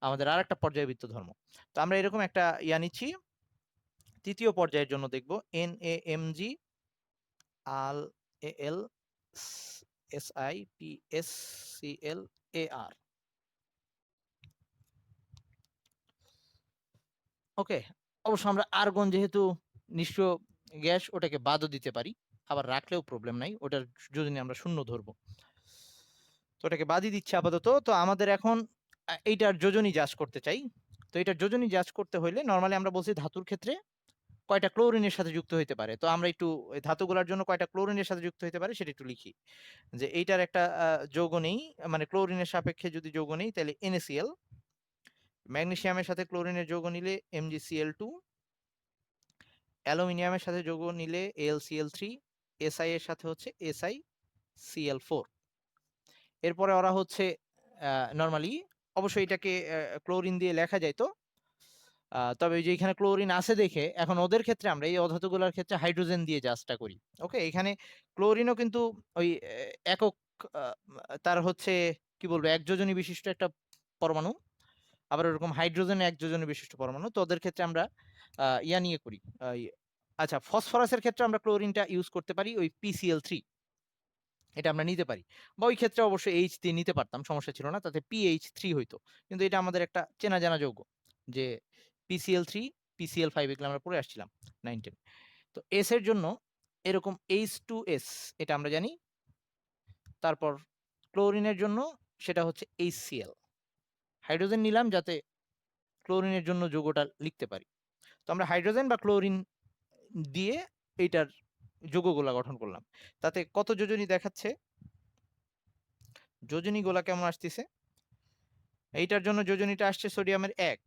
আমাদের আর একটা পর্যায়বৃত্ত ধর্ম। তো আমরা এরকম একটা নিচ্ছি, তৃতীয় পর্যায়ের জন্য দেখব NaMg আল এল SiPsClAr। ওকে, অবশ্য আমরা আর্গন যেহেতু নিষ্ক্রিয় গ্যাস, ওটাকে বাদও দিতে পারি। আবার রাখলেও প্রবলেম নাই, ওটার যোজনী আমরা শূন্য ধরবো। তো ওটাকে বাদই দিচ্ছি আপাতত। তো আমাদের এখন এইটার যোজনী জাজ করতে চাই। তো এটার যোজনী জাজ করতে হইলে নরমালি আমরা বলছি ধাতুর ক্ষেত্রে কয়টা ক্লোরিনের সাথে যুক্ত হইতে পারে। তো আমরা একটু এই ধাতুগুলার জন্য কয়টা ক্লোরিনের সাথে যুক্ত হইতে পারে সেটা একটু লিখি। যে এইটার একটা যৌগ নেই, মানে ক্লোরিনের সাপেক্ষে যদি যৌগ নেই তাহলে NaCl, ম্যাগনেসিয়ামের সাথে ক্লোরিনের যৌগ নিলে MgCl2, অ্যালুমিনিয়ামের সাথে যৌগ নিলে AlCl3, Si এর সাথে হচ্ছে SiCl4। এরপরে ওরা হচ্ছে নরমালি, অবশ্যই এটাকে ক্লোরিন দিয়ে লেখা যায় তো, তবে ওই যে এখানে ক্লোরিন আছে দেখে এখন ওদের ক্ষেত্রে আমরা এই অধাতুগুলোর ক্ষেত্রে হাইড্রোজেন দিয়ে জাজটা করি। ওকে, এখানে ক্লোরিনও কিন্তু ওই একক, আহ, তার হচ্ছে কি বলবো, এক যোজনী বিশিষ্ট একটা পরমাণু, আবার ওরকম হাইড্রোজেন এক যোজনী বিশিষ্ট পরমাণু। তো ওদের ক্ষেত্রে আমরা ইয়া নিয়ে করি। আচ্ছা, ফসফরাসের ক্ষেত্রে আমরা ক্লোরিনটা ইউজ করতে পারি ওই PCl3, এটা আমরা নিতে পারি। বা ওই ক্ষেত্রে অবশ্যই H দিয়ে নিতে পারতাম, সমস্যা ছিল না, তাতে PH3 হইতো। কিন্তু এটা আমাদের একটা চেনা জানা যৌগ যে PCl3, PCl5 এগুলো আমরা পড়ে আসছিলাম 9-10। তো এস এর জন্য এরকম H2S, এটা আমরা জানি। তারপর ক্লোরিনের জন্য সেটা হচ্ছে HCl। হাইড্রোজেন নিলাম যাতে ক্লোরিনের জন্য যৌগটা লিখতে পারি। তো আমরা হাইড্রোজেন বা ক্লোরিন দিয়ে এইটার যৌগগুলা গঠন করলাম। তাতে কত যোজনী দেখাচ্ছে, যোজনীগুলা কেমন আসতেছে। এইটার জন্য যোজনীটা আসছে সোডিয়ামের 1,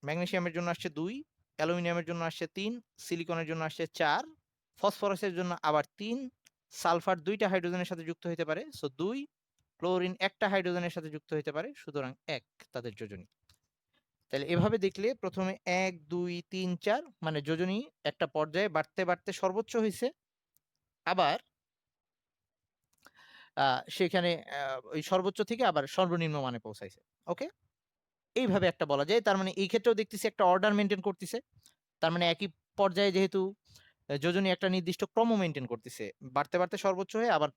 ম্যাগনেসিয়ামের জন্য আসছে 2, অ্যালুমিনিয়ামের জন্য আসছে 3, সিলিকনের জন্য আসছে 4, ফসফরাসের জন্য আবার 3, সালফার 2টা হাইড্রোজেনের সাথে যুক্ত হতে পারে, সো 2, ক্লোরিন একটা হাইড্রোজেনের সাথে যুক্ত হতে পারে, সুতরাং 1 তাদের যোজনী। তাহলে এভাবে দেখলে প্রথমে 1 2 3 4 মানে যোজনী একটা পর্যায়ে বাড়তে বাড়তে সর্বোচ্চ হয়েছে, আবার সেখানে ওই সর্বোচ্চ থেকে আবার সর্বনিম্ন মানে পৌঁছাইছে। ওকে, এইভাবে একটা বলা যায়। তার মানে এই ক্ষেত্রেও দেখতেছি একটা অর্ডার মেনটেন করতেছে। তার মানে একই পর্যায়ে যেহেতু যোজনী একটা নির্দিষ্ট ক্রম মেনটেন করতেছে, বাড়তে বাড়তে সর্বোচ্চ হয়ে আবার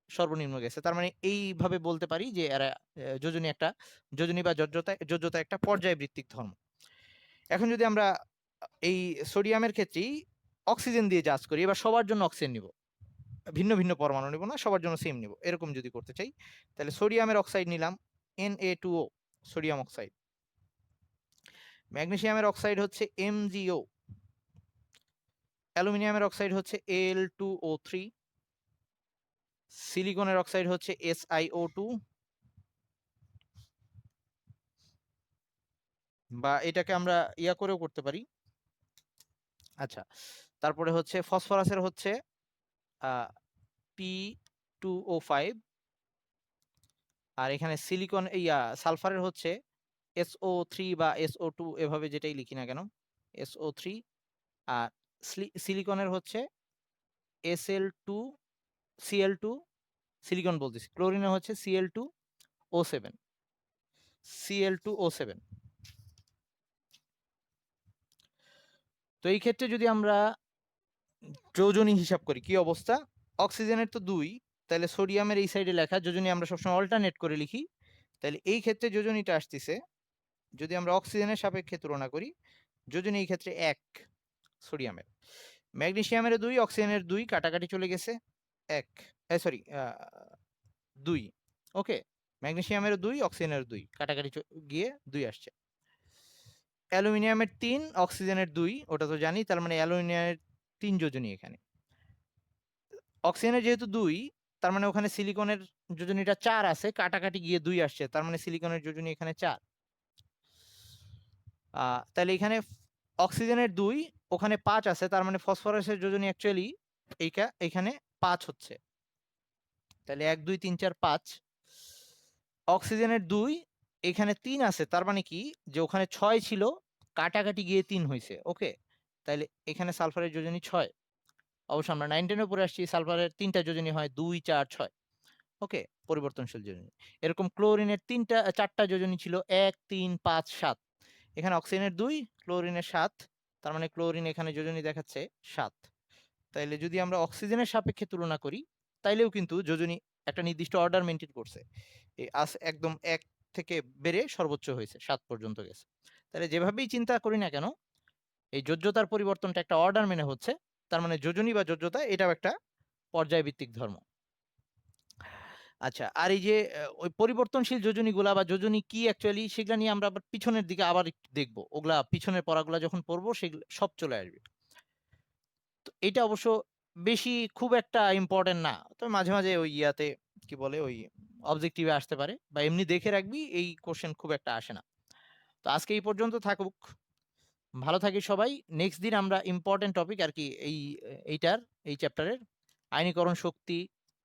সর্বনিম্ন গেছে, তার মানে এইভাবে বলতে পারি যে এরা যোজনী একটা, যোজনী বা যোজ্যতা একটা পর্যায় ভিত্তিক ধর্ম। এখন যদি আমরা এই সোডিয়ামের ক্ষেত্রেই অক্সিজেন দিয়ে জাজ করি, এবার সবার জন্য অক্সিজেন নিব, ভিন্ন ভিন্ন পরমাণু নিব না, সবার জন্য সেম নিব, এরকম যদি করতে চাই তাহলে সোডিয়ামের অক্সাইড নিলাম Na2O, সোডিয়াম অক্সাইড। ম্যাগনেসিয়ামের অক্সাইড হচ্ছে MgO, অ্যালুমিনিয়ামের অক্সাইড হচ্ছে Al2O3, সিলিকনের অক্সাইড হচ্ছে SiO2, বা এটাকে আমরা ইয়া করেও করতে পারি। আচ্ছা, তারপরে হচ্ছে ফসফরাসের হচ্ছে P2O5, আর এখানে সিলিকন ইয়া সালফারের হচ্ছে SO3 বা SO2, এভাবে যেটাই লিখি না কেন, SO3। আর সিলিকনের হচ্ছে SL2, Cl2, সিলিকন বলতেছি, ক্লোরিনের হচ্ছে Cl2O7, Cl2O7। তো এই ক্ষেত্রে যদি আমরা যোজনী হিসাব করি কি অবস্থা, অক্সিজেনের তো 2, তাহলে সোডিয়ামের এই সাইডে লেখা যোজনী আমরা সবসময় অল্টারনেট করে লিখি। তাহলে এই ক্ষেত্রে যোজনীটা আসতেছে, যদি আমরা অক্সিজেনের সাপেক্ষে তুলনা করি, যোজনী এই ক্ষেত্রে 1 সোডিয়ামের। ম্যাগনেসিয়ামের 2, অক্সিজেনের 2, কাটাকাটি চলে গেছে 1, সরি 2। ওকে, ম্যাগনেসিয়ামের 2, অক্সিজেনের 2, কাটাকাটি গিয়ে 2 আসছে। অ্যালুমিনিয়ামের 3, অক্সিজেনের 2, ওটা তো জানি, তার মানে অ্যালুমিনিয়ামের 3 যোজনী এখানে। অক্সিজেনের যেহেতু 2, তার মানে ওখানে সিলিকনের যোজনীটা 4 আছে, কাটাকাটি গিয়ে 2 আসছে, তার মানে সিলিকনের যোজনী এখানে 4। তাহলে এখানে অক্সিজেনের 2, ওখানে 5 আছে, তার মানে ফসফরাসের যোজনী অ্যাকচুয়ালি এখানে 5 হচ্ছে। তাহলে 1 2 3 4 5। অক্সিজেনের 2, এখানে 3 আছে, তার মানে কি যে ওখানে 6 ছিল, কাটাকাটি গিয়ে 3 হয়েছে। ওকে, তাহলে এখানে সালফারের যোজনী 6। অবশ্য আমরা 9-10 পরে আসছি, সালফারের 3টা যোজনী হয় 2 4 6। ওকে, পরিবর্তনশীল যোজনী। এরকম ক্লোরিনের 4টা যোজনী ছিল 1 3 5 7। এখানে অক্সিজেনের 2, ক্লোরিনের 7, তার মানে ক্লোরিন এখানে যোজনী দেখাচ্ছে 7। তাইলে যদি আমরা অক্সিজেনের সাপেক্ষে তুলনা করি, তাইলেও কিন্তু যোজনী একটা নির্দিষ্ট অর্ডার মেনটেন করছে, এই একদম 1 থেকে বেড়ে সর্বোচ্চ হয়েছে 7 পর্যন্ত গেছে। তাহলে যেভাবেই চিন্তা করি না কেন, এই যোজ্যতার পরিবর্তনটা একটা অর্ডার মেনে হচ্ছে, তার মানে যোজনী বা যোজ্যতা এটাও একটা, পর্যায়ভিত্তিক ধর্ম। আচ্ছা, আর এই যে ওই পরিবর্তনশীল যোজনীগুলা বা যোজনী কি অ্যাকচুয়ালি, সেগুলা নিয়ে আমরা আবার পিছনের দিকে আবার একটু দেখবো। ওগুলা পিছনের পড়াগুলা যখন পড়বো সেগুলো সব চলে আসবে। তো এটা অবশ্য বেশি খুব একটা ইম্পর্টেন্ট না। তবে মাঝে, মাঝে ওই ইয়াতে কি বলে ওই অবজেক্টিভে আসতে পারে, বা এমনি দেখে রাখবি, এই কোশ্চেন খুব একটা আসে না। তো আজকে এই পর্যন্ত থাকুক। ভালো থাকি সবাই। নেক্সট দিন আমরা ইম্পর্টেন্ট টপিক আর কি এইটার এই চ্যাপ্টারের আয়নীকরণ শক্তি,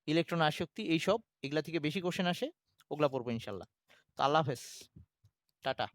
ইলেকট্রন আসক্তি, এইসব এগুলা থেকে বেশি কোশ্চেন আসে, ওগুলা পড়বো ইনশাল্লাহ। তো আল্লাহ হাফেজ, টাটা।